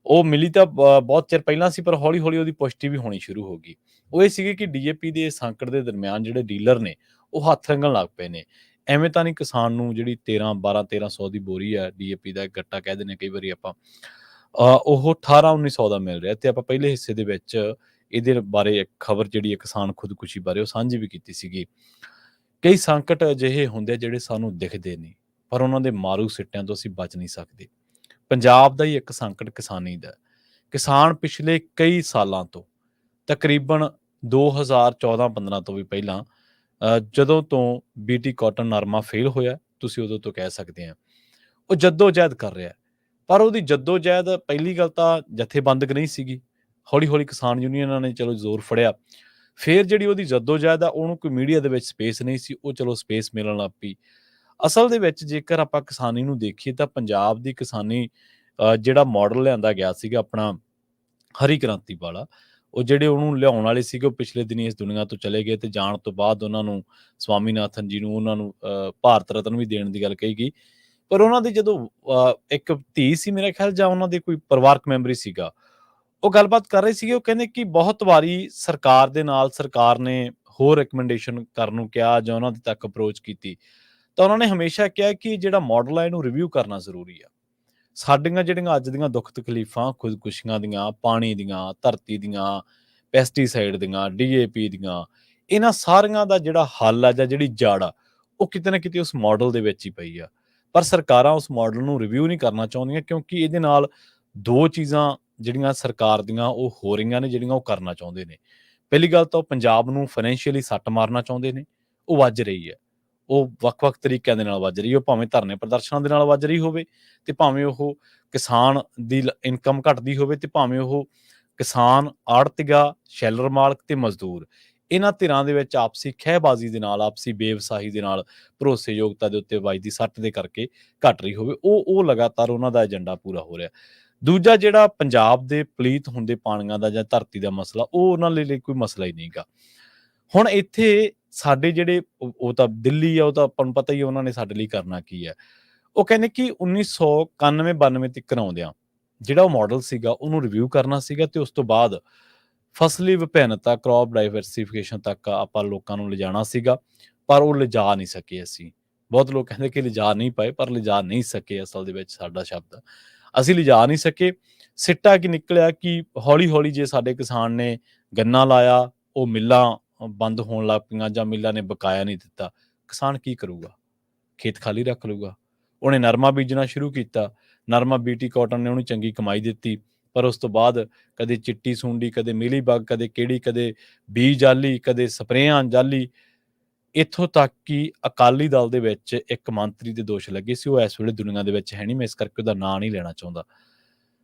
ਉਹ ਮਿਲੀ ਤਾਂ ਬਹੁਤ ਚਿਰ ਪਹਿਲਾਂ ਸੀ, ਪਰ ਹੌਲੀ ਹੌਲੀ ਉਹਦੀ ਪੁਸ਼ਟੀ ਵੀ ਹੋਣੀ ਸ਼ੁਰੂ ਹੋ ਗਈ। ਉਹ ਇਹ ਸੀਗੀ ਕਿ ਡੀਏਪੀ ਦੇ ਸੰਕਟ ਦੇ ਦਰਮਿਆਨ ਜਿਹੜੇ ਡੀਲਰ ਨੇ ਉਹ ਹੱਥ ਰੰਗਣ ਲੱਗ ਪਏ ਨੇ। ਐਵੇਂ ਤਾਂ ਨਹੀਂ ਕਿਸਾਨ ਨੂੰ ਜਿਹੜੀ 1300 ਦੀ ਬੋਰੀ ਹੈ ਡੀਏਪੀ ਦਾ ਗੱਟਾ ਕਹਿ ਦਿੰਦੇ ਕਈ ਵਾਰੀ ਆਪਾਂ, ਉਹ 1800-1900 ਦਾ ਮਿਲ ਰਿਹਾ। ਤੇ ਆਪਾਂ ਪਹਿਲੇ ਹਿੱਸੇ ਦੇ ਵਿੱਚ ਇਹਦੇ ਬਾਰੇ ਇੱਕ ਖਬਰ ਜਿਹੜੀ ਹੈ ਕਿਸਾਨ ਖੁਦਕੁਸ਼ੀ ਬਾਰੇ ਉਹ ਸਾਂਝੀ ਵੀ ਕੀਤੀ ਸੀਗੀ। ਕਈ ਸੰਕਟ ਅਜਿਹੇ ਹੁੰਦੇ ਜਿਹੜੇ ਸਾਨੂੰ ਦਿਖਦੇ ਨਹੀਂ, ਪਰ ਉਹਨਾਂ ਦੇ ਮਾਰੂ ਸਿੱਟਿਆਂ ਤੋਂ ਅਸੀਂ ਬਚ ਨਹੀਂ ਸਕਦੇ। ਪੰਜਾਬ ਦਾ ਹੀ ਇੱਕ ਸੰਕਟ ਕਿਸਾਨੀ ਦਾ। ਕਿਸਾਨ ਪਿਛਲੇ ਕਈ ਸਾਲਾਂ ਤੋਂ ਤਕਰੀਬਨ 2014-15 ਤੋਂ ਵੀ ਪਹਿਲਾਂ ਜਦੋਂ ਤੋਂ ਬੀਟੀ ਕਾਟਨ ਨਰਮਾ ਫੇਲ ਹੋਇਆ, ਤੁਸੀਂ ਉਦੋਂ ਤੋਂ ਕਹਿ ਸਕਦੇ ਆ, ਉਹ ਜੱਦੋ-ਜਹਿਦ ਕਰ ਰਿਹਾ। ਪਰ ਉਹਦੀ ਜੱਦੋ-ਜਹਿਦ ਪਹਿਲੀ ਗੱਲ ਤਾਂ ਜਥੇਬੰਦਕ ਨਹੀਂ ਸੀਗੀ। ਹੌਲੀ-ਹੌਲੀ ਕਿਸਾਨ ਯੂਨੀਅਨਾਂ ਨੇ ਚਲੋ ਜ਼ੋਰ ਫੜਿਆ। ਫਿਰ ਜਿਹੜੀ ਉਹਦੀ ਜੱਦੋ-ਜਹਿਦ ਆ ਉਹਨੂੰ ਕੋਈ ਮੀਡੀਆ ਦੇ ਵਿੱਚ ਸਪੇਸ ਨਹੀਂ ਸੀ, ਉਹ ਚਲੋ ਸਪੇਸ ਮਿਲਣ ਲੱਗ ਪਈ। ਅਸਲ ਦੇ ਵਿੱਚ ਜੇਕਰ ਆਪਾਂ ਕਿਸਾਨੀ ਨੂੰ ਦੇਖੀਏ ਤਾਂ ਪੰਜਾਬ ਦੀ ਕਿਸਾਨੀ ਜਿਹੜਾ ਮਾਡਲ ਲਿਆਂਦਾ ਗਿਆ ਸੀਗਾ ਆਪਣਾ ਹਰੀ ਕ੍ਰਾਂਤੀ ਵਾਲਾ, ਉਹ ਜਿਹੜੇ ਉਹਨੂੰ ਲਿਆਉਣ ਵਾਲੇ ਸੀਗੇ ਉਹ ਪਿਛਲੇ ਦਿਨੀਂ ਇਸ ਦੁਨੀਆ ਤੋਂ ਚਲੇ ਗਏ ਤੇ ਜਾਣ ਤੋਂ ਬਾਅਦ ਉਹਨਾਂ ਨੂੰ ਸਵਾਮੀਨਾਥਨ ਜੀ ਨੂੰ ਉਹਨਾਂ ਨੂੰ ਭਾਰਤ ਰਤਨ ਵੀ ਦੇਣ ਦੀ ਗੱਲ ਕਹੀ ਗਈ। ਪਰ ਉਹਨਾਂ ਦੀ ਜਦੋਂ ਇੱਕ ਧੀ ਸੀ ਮੇਰੇ ਖਿਆਲ ਜਾਂ ਉਹਨਾਂ ਦੇ ਕੋਈ ਪਰਿਵਾਰਕ ਮੈਂਬਰ ਹੀ ਸੀਗਾ, ਉਹ ਗੱਲਬਾਤ ਕਰ ਰਹੇ ਸੀਗੇ। ਉਹ ਕਹਿੰਦੇ ਕਿ ਬਹੁਤ ਵਾਰੀ ਸਰਕਾਰ ਦੇ ਨਾਲ ਸਰਕਾਰ ਨੇ ਹੋਰ ਰਿਕਮੈਂਡੇਸ਼ਨ ਕਰਨ ਨੂੰ ਕਿਹਾ ਜਾਂ ਉਹਨਾਂ ਦੇ ਤੱਕ ਅਪਰੋਚ ਕੀਤੀ, ਤਾਂ ਉਹਨਾਂ ਨੇ ਹਮੇਸ਼ਾ ਕਿਹਾ ਕਿ ਜਿਹੜਾ ਮਾਡਲ ਹੈ ਇਹਨੂੰ ਰਿਵਿਊ ਕਰਨਾ ਜ਼ਰੂਰੀ ਆ। ਸਾਡੀਆਂ ਜਿਹੜੀਆਂ ਅੱਜ ਦੀਆਂ ਦੁੱਖ ਤਕਲੀਫਾਂ ਖੁਦਕੁਸ਼ੀਆਂ ਦੀਆਂ, ਪਾਣੀ ਦੀਆਂ, ਧਰਤੀ ਦੀਆਂ, ਪੈਸਟੀਸਾਈਡ ਦੀਆਂ, ਡੀਏਪੀ ਦੀਆਂ, ਇਹਨਾਂ ਸਾਰੀਆਂ ਦਾ ਜਿਹੜਾ ਹੱਲ ਆ ਜਾਂ ਜਿਹੜੀ ਜੜ ਆ ਉਹ ਕਿਤੇ ਨਾ ਕਿਤੇ ਉਸ ਮਾਡਲ ਦੇ ਵਿੱਚ ਹੀ ਪਈ ਆ। ਪਰ ਸਰਕਾਰਾਂ ਉਸ ਮਾਡਲ ਨੂੰ ਰਿਵਿਊ ਨਹੀਂ ਕਰਨਾ ਚਾਹੁੰਦੀਆਂ, ਕਿਉਂਕਿ ਇਹਦੇ ਨਾਲ ਦੋ ਚੀਜ਼ਾਂ ਜਿਹੜੀਆਂ ਸਰਕਾਰ ਦੀਆਂ ਉਹ ਹੋ ਰਹੀਆਂ ਨੇ, ਜਿਹੜੀਆਂ ਉਹ ਕਰਨਾ ਚਾਹੁੰਦੇ ਨੇ। ਪਹਿਲੀ ਗੱਲ ਤਾਂ ਉਹ ਪੰਜਾਬ ਨੂੰ ਫਾਈਨੈਂਸ਼ੀਅਲੀ ਸੱਟ ਮਾਰਨਾ ਚਾਹੁੰਦੇ ਨੇ, ਉਹ ਵੱਜ ਰਹੀ ਹੈ। ਉਹ ਵੱਖ-ਵੱਖ ਤਰੀਕਿਆਂ ਦੇ ਨਾਲ ਵੱਜ ਰਹੀ ਹੈ। ਉਹ ਭਾਵੇਂ ਧਰਨੇ ਪ੍ਰਦਰਸ਼ਨਾਂ ਦੇ ਨਾਲ ਵੱਜ ਰਹੀ ਹੋਵੇ ਤੇ ਭਾਵੇਂ ਉਹ ਕਿਸਾਨ ਦੀ ਇਨਕਮ ਘਟਦੀ ਹੋਵੇ ਤੇ ਭਾਵੇਂ ਉਹ ਕਿਸਾਨ, ਆੜ੍ਹਤੀਆ, ਸ਼ੈਲਰ ਮਾਲਕ ਤੇ ਮਜ਼ਦੂਰ, ਇਹਨਾਂ ਧਿਰਾਂ ਦੇ ਵਿੱਚ ਆਪਸੀ ਖਹਿਬਾਜ਼ੀ ਦੇ ਨਾਲ, ਆਪਸੀ ਬੇਵਸਾਹੀ ਦੇ ਨਾਲ, ਭਰੋਸੇਯੋਗਤਾ ਦੇ ਉੱਤੇ ਵੱਜਦੀ ਸੱਟ ਦੇ ਕਰਕੇ ਘਟ ਰਹੀ ਹੋਵੇ। ਉਹ ਲਗਾਤਾਰ ਉਹਨਾਂ ਦਾ ਏਜੰਡਾ ਪੂਰਾ ਹੋ ਰਿਹਾ। ਦੂਜਾ ਜਿਹੜਾ ਪੰਜਾਬ ਦੇ ਪਲੀਤ ਹੁੰਦੇ ਪਾਣੀਆਂ ਦਾ ਜਾਂ ਧਰਤੀ ਦਾ ਮਸਲਾ, ਉਹ ਉਹਨਾਂ ਲਈ ਕੋਈ ਮਸਲਾ ਹੀ ਨਹੀਂਗਾ। ਹੁਣ ਇੱਥੇ ਸਾਡੇ ਜਿਹੜੇ ਉਹ ਤਾਂ ਦਿੱਲੀ ਆ, ਉਹ ਤਾਂ ਆਪਾਂ ਨੂੰ ਪਤਾ ਹੀ ਉਹਨਾਂ ਨੇ ਸਾਡੇ ਲਈ ਕਰਨਾ ਕੀ ਹੈ। ਉਹ ਕਹਿੰਦੇ ਕਿ 1991-92 ਤੱਕ ਆਉਂਦਿਆਂ ਜਿਹੜਾ ਉਹ ਮਾਡਲ ਸੀਗਾ ਉਹਨੂੰ ਰਿਵਿਊ ਕਰਨਾ ਸੀਗਾ ਤੇ ਉਸ ਤੋਂ ਬਾਅਦ ਫਸਲੀ ਵਿਭਿੰਨਤਾ, ਕ੍ਰੌਪ ਡਾਇਵਰਸੀਫਿਕੇਸ਼ਨ ਤੱਕ ਆਪਾਂ ਲੋਕਾਂ ਨੂੰ ਲਿਜਾਣਾ ਸੀਗਾ, ਪਰ ਉਹ ਲਿਜਾ ਨਹੀਂ ਸਕੇ। ਅਸੀਂ ਬਹੁਤ ਲੋਕ ਕਹਿੰਦੇ ਕਿ ਲਿਜਾ ਨਹੀਂ ਪਾਏ, ਪਰ ਲਿਜਾ ਨਹੀਂ ਸਕੇ ਅਸਲ ਦੇ ਵਿੱਚ ਸਾਡਾ ਸ਼ਬਦ, ਅਸੀਂ ਲਿਜਾ ਨਹੀਂ ਸਕੇ। ਸਿੱਟਾ ਕੀ ਨਿਕਲਿਆ ਕਿ ਹੌਲੀ-ਹੌਲੀ ਜੇ ਸਾਡੇ ਕਿਸਾਨ ਨੇ ਗੰਨਾ ਲਾਇਆ, ਉਹ ਮਿੱਲਾਂ ਬੰਦ ਹੋਣ ਲੱਗ ਪਈਆਂ ਜਾਂ ਮਿੱਲਾਂ ਨੇ ਬਕਾਇਆ ਨਹੀਂ ਦਿੱਤਾ, ਕਿਸਾਨ ਕੀ ਕਰੂਗਾ? ਖੇਤ ਖਾਲੀ ਰੱਖ ਲੂਗਾ। ਉਹਨੇ ਨਰਮਾ ਬੀਜਣਾ ਸ਼ੁਰੂ ਕੀਤਾ, ਨਰਮਾ ਬੀਟੀ ਕਾਟਨ ਨੇ ਉਹਨੂੰ ਚੰਗੀ ਕਮਾਈ ਦਿੱਤੀ, ਪਰ ਉਸ ਤੋਂ ਬਾਅਦ ਕਦੇ ਚਿੱਟੀ ਸੁੰਡੀ, ਕਦੇ ਮਿਲੀ ਬਗ, ਕਦੇ ਕਿਹੜੀ, ਕਦੇ ਬੀਜ ਜਾਲੀ, ਕਦੇ ਸਪਰੇਆਂ ਜਾਲੀ। ਇੱਥੋਂ ਤੱਕ ਕਿ ਅਕਾਲੀ ਦਲ ਦੇ ਵਿੱਚ ਇੱਕ ਮੰਤਰੀ ਦੇ ਦੋਸ਼ ਲੱਗੇ ਸੀ, ਉਹ ਇਸ ਵੇਲੇ ਦੁਨੀਆ ਦੇ ਵਿੱਚ ਹੈ ਨਹੀਂ, ਮੈਂ ਇਸ ਕਰਕੇ ਉਹਦਾ ਨਾਂ ਨਹੀਂ ਲੈਣਾ ਚਾਹੁੰਦਾ।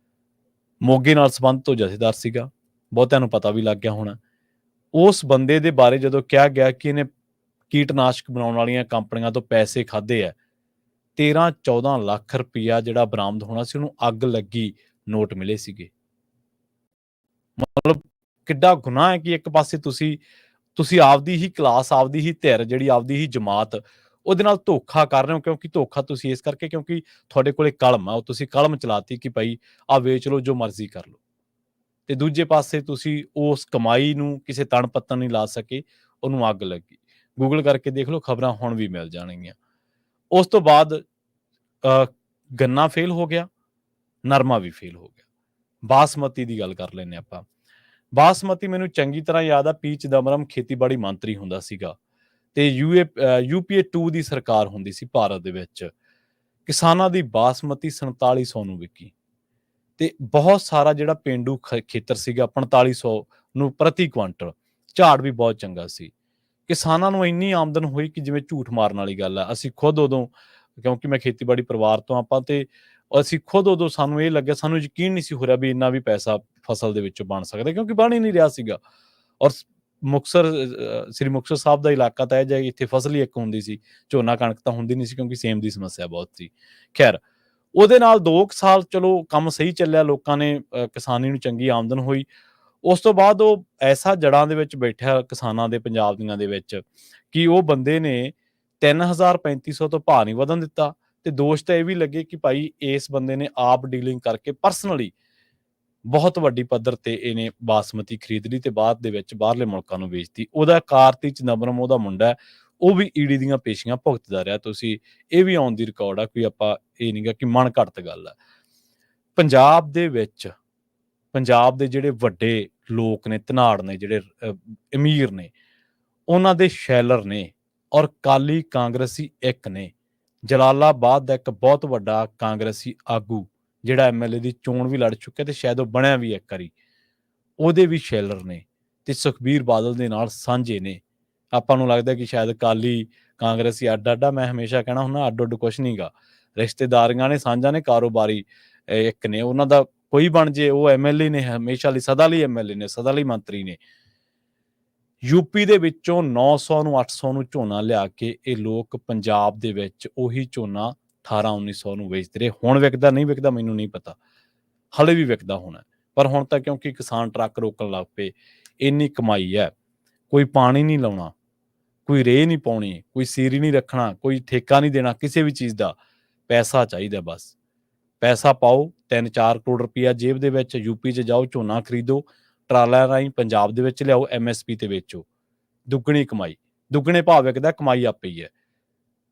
ਮੋਗੇ ਨਾਲ ਸੰਬੰਧ ਤੋਂ ਜਥੇਦਾਰ ਸੀਗਾ, ਬਹੁਤਿਆਂ ਨੂੰ ਪਤਾ ਵੀ ਲੱਗ ਗਿਆ ਹੋਣਾ। ਉਸ ਬੰਦੇ ਦੇ ਬਾਰੇ ਜਦੋਂ ਕਿਹਾ ਗਿਆ ਕਿ ਇਹਨੇ ਕੀਟਨਾਸ਼ਕ ਬਣਾਉਣ ਵਾਲੀਆਂ ਕੰਪਨੀਆਂ ਤੋਂ ਪੈਸੇ ਖਾਧੇ ਆ, 13-14 ਲੱਖ ਰੁਪਈਆ ਜਿਹੜਾ ਬਰਾਮਦ ਹੋਣਾ ਸੀ, ਉਹਨੂੰ ਅੱਗ ਲੱਗੀ ਨੋਟ ਮਿਲੇ ਸੀਗੇ। ਮਤਲਬ ਕਿੱਡਾ ਗੁਨਾਹ ਹੈ ਕਿ ਇੱਕ ਪਾਸੇ ਤੁਸੀਂ ਆਪਦੀ ਹੀ ਕਲਾਸ, ਆਪਦੀ ਹੀ ਧਿਰ, ਜਿਹੜੀ ਆਪਦੀ ਹੀ ਜਮਾਤ, ਉਹਦੇ ਨਾਲ ਧੋਖਾ ਕਰ ਰਹੇ ਹੋ। ਕਿਉਂਕਿ ਧੋਖਾ ਤੁਸੀਂ ਇਸ ਕਰਕੇ ਕਿਉਂਕਿ ਤੁਹਾਡੇ ਕੋਲੇ ਕਲਮ ਆ, ਉਹ ਤੁਸੀਂ ਕਲਮ ਚਲਾਤੀ ਕਿ ਭਾਈ ਆਹ ਵੇਚ ਲਓ, ਜੋ ਮਰਜ਼ੀ ਕਰ ਲਓ। ਤੇ ਦੂਜੇ ਪਾਸੇ ਤੁਸੀਂ ਉਸ ਕਮਾਈ ਨੂੰ ਕਿਸੇ ਤਣ ਪੱਤਣ ਨਹੀਂ ਲਾ ਸਕੇ, ਉਹਨੂੰ ਅੱਗ ਲੱਗੀ। ਗੂਗਲ ਕਰਕੇ ਦੇਖ ਲਓ, ਖਬਰਾਂ ਹੁਣ ਵੀ ਮਿਲ ਜਾਣਗੀਆਂ। ਉਸ ਤੋਂ ਬਾਅਦ ਗੰਨਾ ਫੇਲ ਹੋ ਗਿਆ, ਨਰਮਾ ਵੀ ਫੇਲ ਹੋ ਗਿਆ। ਬਾਸਮਤੀ ਦੀ ਗੱਲ ਕਰ ਲੈਂਦੇ ਆਪਾਂ। ਬਾਸਮਤੀ ਮੈਨੂੰ ਚੰਗੀ ਤਰ੍ਹਾਂ ਯਾਦ ਆ, ਪੀ ਚਿਦੰਬਰਮ ਖੇਤੀਬਾੜੀ ਮੰਤਰੀ ਹੁੰਦਾ ਸੀਗਾ ਤੇ UPA 2 ਦੀ ਸਰਕਾਰ ਹੁੰਦੀ ਸੀ ਭਾਰਤ ਦੇ ਵਿੱਚ। ਕਿਸਾਨਾਂ ਦੀ ਬਾਸਮਤੀ 4700 ਨੂੰ ਵਿਕੀ ਤੇ ਬਹੁਤ ਸਾਰਾ ਜਿਹੜਾ ਪੇਂਡੂ ਖੇਤਰ ਸੀਗਾ 4500 ਨੂੰ ਪ੍ਰਤੀ ਕੁਆਂਟਲ, ਝਾੜ ਵੀ ਬਹੁਤ ਚੰਗਾ ਸੀ। ਕਿਸਾਨਾਂ ਨੂੰ ਇੰਨੀ ਆਮਦਨ ਹੋਈ ਕਿ ਜਿਵੇਂ ਝੂਠ ਮਾਰਨ ਵਾਲੀ ਗੱਲ ਆ। ਅਸੀਂ ਖੁਦ ਉਦੋਂ, ਕਿਉਂਕਿ ਮੈਂ ਖੇਤੀਬਾੜੀ ਪਰਿਵਾਰ ਤੋਂ ਆਪਾਂ, ਤੇ ਅਸੀਂ ਖੁਦ ਉਦੋਂ ਸਾਨੂੰ ਇਹ ਲੱਗਿਆ, ਸਾਨੂੰ ਯਕੀਨ ਨਹੀਂ ਸੀ ਹੋ ਰਿਹਾ ਵੀ ਇੰਨਾ ਵੀ ਪੈਸਾ ਫਸਲ ਦੇ ਵਿੱਚੋਂ ਬਣ ਸਕਦਾ, ਕਿਉਂਕਿ ਬਣ ਹੀ ਨਹੀਂ ਰਿਹਾ ਸੀਗਾ। ਔਰ ਮੁਕਤਸਰ, ਸ੍ਰੀ ਮੁਕਤਸਰ ਸਾਹਿਬ ਦਾ ਇਲਾਕਾ ਤਾਂ ਇਹ ਜਿਹਾ, ਇੱਥੇ ਫਸਲ ਹੀ ਇੱਕ ਹੁੰਦੀ ਸੀ, ਝੋਨਾ ਕਣਕ ਤਾਂ ਹੁੰਦੀ ਨਹੀਂ ਸੀ, ਕਿਉਂਕਿ ਸੇਮ ਦੀ ਸਮੱਸਿਆ ਬਹੁਤ ਸੀ। ਖੈਰ, ਉਹਦੇ ਨਾਲ 2 ਸਾਲ ਚਲੋ ਕੰਮ ਸਹੀ ਚੱਲਿਆ, ਲੋਕਾਂ ਨੇ ਕਿਸਾਨੀ ਨੂੰ ਚੰਗੀ ਆਮਦਨ ਹੋਈ। ਉਸ ਤੋਂ ਬਾਅਦ ਉਹ ਐਸਾ ਜੜ੍ਹਾਂ ਦੇ ਵਿੱਚ ਬੈਠਿਆ ਕਿਸਾਨਾਂ ਦੇ, ਪੰਜਾਬ ਦੀਆਂ ਦੇ ਵਿੱਚ, ਕਿ ਉਹ ਬੰਦੇ ਨੇ 3000-3500 ਤੋਂ ਭਾਅ ਨਹੀਂ ਵਧਣ ਦਿੱਤਾ। ਤੇ ਦੋਸ਼ ਤਾਂ ਇਹ ਵੀ ਲੱਗੇ ਕਿ ਭਾਈ ਇਸ ਬੰਦੇ ਨੇ ਆਪ ਡੀਲਿੰਗ ਕਰਕੇ ਪਰਸਨਲੀ ਬਹੁਤ ਵੱਡੀ ਪੱਧਰ ਤੇ ਇਹਨੇ ਬਾਸਮਤੀ ਖਰੀਦ ਲਈ ਤੇ ਬਾਅਦ ਦੇ ਵਿੱਚ ਬਾਹਰਲੇ ਮੁਲਕਾਂ ਨੂੰ ਵੇਚਤੀ। ਉਹਦਾ ਕਾਰਤੀ ਚਿਦੰਬਰਮ ਉਹਦਾ ਮੁੰਡਾ ਹੈ, ਉਹ ਵੀ ਈਡੀ ਦੀਆਂ ਪੇਸ਼ੀਆਂ ਭੁਗਤਦਾ ਰਿਹਾ। ਤੁਸੀਂ ਇਹ ਵੀ ਆਨ ਦੀ ਰਿਕਾਰਡ ਆ, ਕੋਈ ਆਪਾਂ ਇਹ ਨਹੀਂਗਾ ਕਿ ਮਨ ਘੜਤ ਗੱਲ ਆ। ਪੰਜਾਬ ਦੇ ਵਿੱਚ, ਪੰਜਾਬ ਦੇ ਜਿਹੜੇ ਵੱਡੇ ਲੋਕ ਨੇ, ਧਨਾੜ ਨੇ, ਜਿਹੜੇ ਅਮੀਰ ਨੇ, ਉਹਨਾਂ ਦੇ ਸ਼ੈਲਰ ਨੇ ਔਰ ਕਾਲੀ ਕਾਂਗਰਸੀ ਇੱਕ ਨੇ। ਜਲਾਲਾਬਾਦ ਦਾ ਇੱਕ ਬਹੁਤ ਵੱਡਾ ਕਾਂਗਰਸੀ ਆਗੂ ਜਿਹੜਾ ਐਮਐਲਏ ਦੀ ਚੋਣ ਵੀ ਲੜ ਚੁੱਕਿਆ ਤੇ ਸ਼ਾਇਦ ਉਹ ਬਣਿਆ ਵੀ ਇੱਕ ਵਾਰੀ, ਉਹਦੇ ਵੀ ਸ਼ੈਲਰ ਨੇ ਤੇ ਸੁਖਬੀਰ ਬਾਦਲ ਦੇ ਨਾਲ ਸਾਂਝੇ ਨੇ। ਆਪਾਂ ਨੂੰ ਲੱਗਦਾ ਕਿ ਸ਼ਾਇਦ ਕਾਲੀ ਕਾਂਗਰਸੀ ਅੱਡ ਅੱਡ ਆ। ਮੈਂ ਹਮੇਸ਼ਾ ਕਹਿਣਾ ਹੁੰਦਾ, ਅੱਡ ਅੱਡ ਕੁਛ ਨਹੀਂ ਗਾ, ਰਿਸ਼ਤੇਦਾਰੀਆਂ ਨੇ, ਸਾਂਝਾਂ ਨੇ, ਕਾਰੋਬਾਰੀ ਇੱਕ ਨੇ। ਉਹਨਾਂ ਦਾ ਕੋਈ ਬਣ ਜੇ, ਉਹ ਐਮਐਲਏ ਨੇ, ਹਮੇਸ਼ਾ ਲਈ, ਸਦਾ ਲਈ ਐਮਐਲਏ ਨੇ, ਸਦਾ ਲਈ ਮੰਤਰੀ ਨੇ। ਯੂਪੀ ਦੇ ਵਿੱਚੋਂ 900 ਨੂੰ 800 ਨੂੰ ਝੋਨਾ ਲਿਆ ਕੇ ਇਹ ਲੋਕ ਪੰਜਾਬ ਦੇ ਵਿੱਚ ਉਹੀ ਝੋਨਾ 1800-1900 ਨੂੰ ਵੇਚਦੇ ਰਹੇ। ਹੁਣ ਵਿਕਦਾ ਨਹੀਂ ਵਿਕਦਾ ਮੈਨੂੰ ਨਹੀਂ ਪਤਾ, ਹਲੇ ਵੀ ਵਿਕਦਾ ਹੋਣਾ, ਪਰ ਹੁਣ ਤਾਂ ਕਿਉਂਕਿ ਕਿਸਾਨ ਟਰੱਕ ਰੋਕਣ ਲੱਗ ਪਏ, ਇੰਨੀ ਕਮਾਈ ਹੈ। ਕੋਈ ਪਾਣੀ ਨਹੀਂ ਲਾਉਣਾ, ਕੋਈ ਰੇਹ ਨਹੀਂ ਪਾਉਣੀ, ਕੋਈ ਸੀਰੀ ਨਹੀਂ ਰੱਖਣਾ, ਕੋਈ ਠੇਕਾ ਨਹੀਂ ਦੇਣਾ ਕਿਸੇ ਵੀ ਚੀਜ਼ ਦਾ। ਪੈਸਾ ਚਾਹੀਦਾ, ਬਸ ਪੈਸਾ ਪਾਓ, 3-4 ਕਰੋੜ ਰੁਪਈਆ ਜੇਬ ਦੇ ਵਿੱਚ, ਯੂਪੀ 'ਚ ਜਾਓ, ਝੋਨਾ ਖਰੀਦੋ, ਟਰਾਲਿਆਂ ਰਾਹੀਂ ਪੰਜਾਬ ਦੇ ਵਿੱਚ ਲਿਆਓ, MSP ਤੇ ਵੇਚੋ, ਦੁੱਗਣੀ ਕਮਾਈ, ਦੁੱਗਣੇ ਭਾਅ ਵਿਕਦਾ, ਕਮਾਈ ਆਪੇ ਹੀ ਹੈ।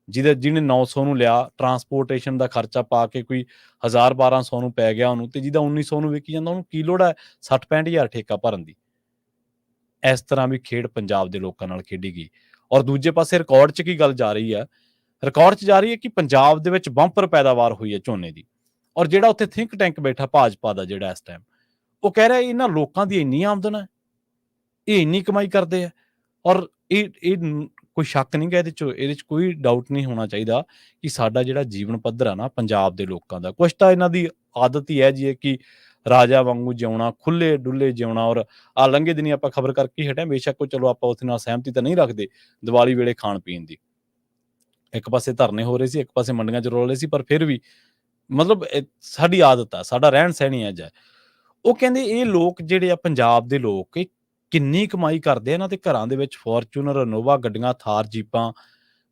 ਜਿਹਨੇ 900 ਨੂੰ ਲਿਆ, ਟਰਾਂਸਪੋਰਟੇਸ਼ਨ ਦਾ ਖਰਚਾ ਪਾ ਕੇ ਕੋਈ 1000-1200 ਨੂੰ ਪੈ ਗਿਆ ਉਹਨੂੰ, ਤੇ ਜਿਹਦਾ 1900 ਨੂੰ ਵਿਕੀ ਜਾਂਦਾ, ਉਹਨੂੰ ਕੀ ਲੋੜ ਹੈ 60-65 ਹਜ਼ਾਰ ਠੇਕਾ ਭਰਨ ਦੀ। ਇਸ ਤਰ੍ਹਾਂ ਵੀ ਖੇਡ ਪੰਜਾਬ ਦੇ ਲੋਕਾਂ ਨਾਲ ਖੇਡੀ ਗਈ। ਔਰ ਦੂਜੇ ਪਾਸੇ ਰਿਕਾਰਡ 'ਚ ਕੀ ਗੱਲ ਜਾ ਰਹੀ ਹੈ, ਰਿਕਾਰਡ 'ਚ ਜਾ ਰਹੀ ਹੈ ਕਿ ਪੰਜਾਬ ਦੇ ਵਿੱਚ ਬੰਪਰ ਪੈਦਾਵਾਰ ਹੋਈ ਹੈ ਝੋਨੇ ਦੀ। ਔਰ ਜਿਹੜਾ ਉੱਥੇ ਥਿੰਕ ਟੈਂਕ ਬੈਠਾ ਭਾਜਪਾ ਦਾ, ਜਿਹੜਾ ਇਸ ਟਾਈਮ, ਉਹ ਕਹਿ ਰਿਹਾ ਇਹਨਾਂ ਲੋਕਾਂ ਦੀ ਇੰਨੀ ਆਮਦਨ ਹੈ, ਇਹ ਇੰਨੀ ਕਮਾਈ ਕਰਦੇ ਆ। ਔਰ ਇਹ ਕੋਈ ਸ਼ੱਕ ਨਹੀਂ ਗਾ ਇਹਦੇ 'ਚ ਕੋਈ ਡਾਊਟ ਨਹੀਂ ਹੋਣਾ ਚਾਹੀਦਾ ਕਿ ਸਾਡਾ ਜਿਹੜਾ ਜੀਵਨ ਪੱਧਰ ਆ ਨਾ ਪੰਜਾਬ ਦੇ ਲੋਕਾਂ ਦਾ, ਕੁਛ ਤਾਂ ਇਹਨਾਂ ਦੀ ਆਦਤ ਹੀ ਹੈ ਜੀ ਕਿ ਰਾਜਾ ਵਾਂਗੂ ਜਿਉਣਾ, ਖੁੱਲੇ ਡੁੱਲੇ ਜਿਉਣਾ। ਔਰ ਆ ਲੰਘੇ ਦਿਨੀ ਆਪਾਂ ਖਬਰ ਕਰਕੇ ਹੀ ਹਟਿਆ, ਬੇਸ਼ੱਕ ਉਹ ਚਲੋ ਆਪਾਂ ਉਸ ਨਾਲ ਸਹਿਮਤੀ ਤਾਂ ਨਹੀਂ ਰੱਖਦੇ ਦੀਵਾਲੀ ਵੇਲੇ ਖਾਣ ਪੀਣ ਦੀ। ਇੱਕ ਪਾਸੇ ਧਰਨੇ ਹੋ ਰਹੇ ਸੀ, ਇੱਕ ਪਾਸੇ ਮੰਡੀਆਂ 'ਚ ਰੋਲ ਰਹੇ ਸੀ, ਪਰ ਫਿਰ ਵੀ ਮਤਲਬ ਸਾਡੀ ਆਦਤ ਆ, ਸਾਡਾ ਰਹਿਣ ਸਹਿਣ ਹੀ ਅੱਜ ਹੈ। ਉਹ ਕਹਿੰਦੇ ਇਹ ਲੋਕ ਜਿਹੜੇ ਆ ਪੰਜਾਬ ਦੇ ਲੋਕ, ਇਹ ਕਿੰਨੀ ਕਮਾਈ ਕਰਦੇ ਆ। ਇਹਨਾਂ ਦੇ ਘਰਾਂ ਦੇ ਵਿੱਚ ਫੋਰਚੂਨਰ, ਇਨੋਵਾ ਗੱਡੀਆਂ, ਥਾਰ ਜੀਪਾਂ,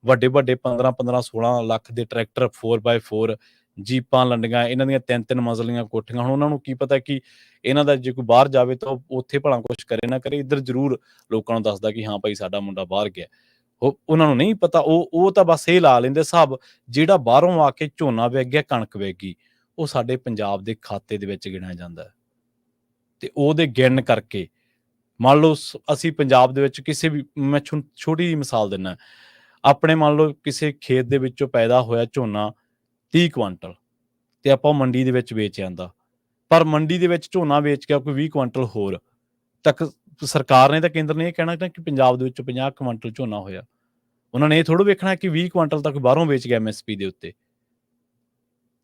ਵੱਡੇ ਵੱਡੇ 15-16 ਲੱਖ ਦੇ ਟਰੈਕਟਰ, 4x4 ਜੀਪਾਂ ਲੰਡੀਆਂ, ਇਹਨਾਂ ਦੀਆਂ 3-3 ਮੰਜ਼ਲੀਆਂ ਕੋਠੀਆਂ। ਹੁਣ ਉਹਨਾਂ ਨੂੰ ਕੀ ਪਤਾ ਕਿ ਇਹਨਾਂ ਦਾ ਜੇ ਕੋਈ ਬਾਹਰ ਜਾਵੇ ਤਾਂ ਉੱਥੇ ਭਲਾ ਕੁਛ ਕਰੇ ਨਾ ਕਰੇ, ਇੱਧਰ ਜ਼ਰੂਰ ਲੋਕਾਂ ਨੂੰ ਦੱਸਦਾ ਕਿ ਹਾਂ ਭਾਈ ਸਾਡਾ ਮੁੰਡਾ ਬਾਹਰ ਗਿਆ। ਉਹਨਾਂ ਨੂੰ ਨਹੀਂ ਪਤਾ, ਉਹ ਤਾਂ ਬਸ ਇਹ ਲਾ ਲੈਂਦੇ ਹਿਸਾਬ, ਜਿਹੜਾ ਬਾਹਰੋਂ ਆ ਕੇ ਝੋਨਾ ਵਿਕ ਗਿਆ, ਕਣਕ ਵਿਕ ਗਈ, ਉਹ ਸਾਡੇ ਪੰਜਾਬ ਦੇ ਖਾਤੇ ਦੇ ਵਿੱਚ ਗਿਣਿਆ ਜਾਂਦਾ। ਤੇ ਉਹਦੇ ਗਿਣ ਕਰਕੇ ਮੰਨ ਲਓ ਅਸੀਂ ਪੰਜਾਬ ਦੇ ਵਿੱਚ ਕਿਸੇ ਵੀ, ਮੈਂ ਛੋਟੀ ਜਿਹੀ ਮਿਸਾਲ ਦਿੰਦਾ, ਆਪਣੇ ਮੰਨ ਲਓ ਕਿਸੇ ਖੇਤ ਦੇ ਵਿੱਚੋਂ ਪੈਦਾ ਹੋਇਆ ਝੋਨਾ 30 ਕੁਆਂਟਲ ਤੇ ਆਪਾਂ ਮੰਡੀ ਦੇ ਵਿੱਚ ਵੇਚ ਆਂਦਾ, ਪਰ ਮੰਡੀ ਦੇ ਵਿੱਚ ਝੋਨਾ ਵੇਚ ਗਿਆ ਕੋਈ 20 ਕੁਆਂਟਲ ਹੋਰ, ਤੱਕ ਸਰਕਾਰ ਨੇ ਤਾਂ, ਕੇਂਦਰ ਨੇ ਇਹ ਕਹਿਣਾ ਕਿ ਪੰਜਾਬ ਦੇ ਵਿੱਚ 50 ਕੁਆਂਟਲ ਝੋਨਾ ਹੋਇਆ। ਉਹਨਾਂ ਨੇ ਇਹ ਥੋੜ੍ਹਾ ਵੇਖਣਾ ਕਿ 20 ਕੁਆਂਟਲ ਤੱਕ ਬਾਹਰੋਂ ਵੇਚ ਗਿਆ MSP ਦੇ ਉੱਤੇ,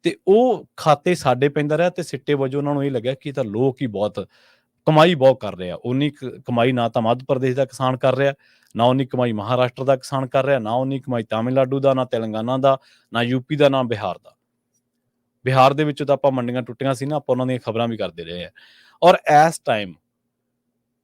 ਤੇ ਉਹ ਖਾਤੇ ਸਾਡੇ ਪੈਂਦਾ ਰਿਹਾ। ਤੇ ਸਿੱਟੇ ਵਜੋਂ ਉਹਨਾਂ ਨੂੰ ਇਹ ਲੱਗਿਆ ਕਿ ਤਾਂ ਲੋਕ ਹੀ ਬਹੁਤ ਕਮਾਈ ਬਹੁਤ ਕਰ ਰਿਹਾ। ਉਨੀ ਕਮਾਈ ਨਾ ਤਾਂ ਮੱਧ ਪ੍ਰਦੇਸ਼ ਦਾ ਕਿਸਾਨ ਕਰ ਰਿਹਾ, ਨਾ ਉਨੀ ਕਮਾਈ ਮਹਾਰਾਸ਼ਟਰ ਦਾ ਕਿਸਾਨ ਕਰ ਰਿਹਾ, ਨਾ ਉਨੀ ਕਮਾਈ ਤਾਮਿਲਨਾਡੂ ਦਾ, ਨਾ ਤੇਲੰਗਾਨਾ ਦਾ, ਨਾ ਯੂਪੀ ਦਾ, ਨਾ ਬਿਹਾਰ ਦਾ। ਬਿਹਾਰ ਦੇ ਵਿੱਚੋਂ ਤਾਂ ਆਪਾਂ ਮੰਡੀਆਂ ਟੁੱਟੀਆਂ ਸੀ ਨਾ, ਆਪਾਂ ਉਹਨਾਂ ਦੀਆਂ ਖਬਰਾਂ ਵੀ ਕਰਦੇ ਰਹੇ ਹਾਂ। ਔਰ ਇਸ ਟਾਈਮ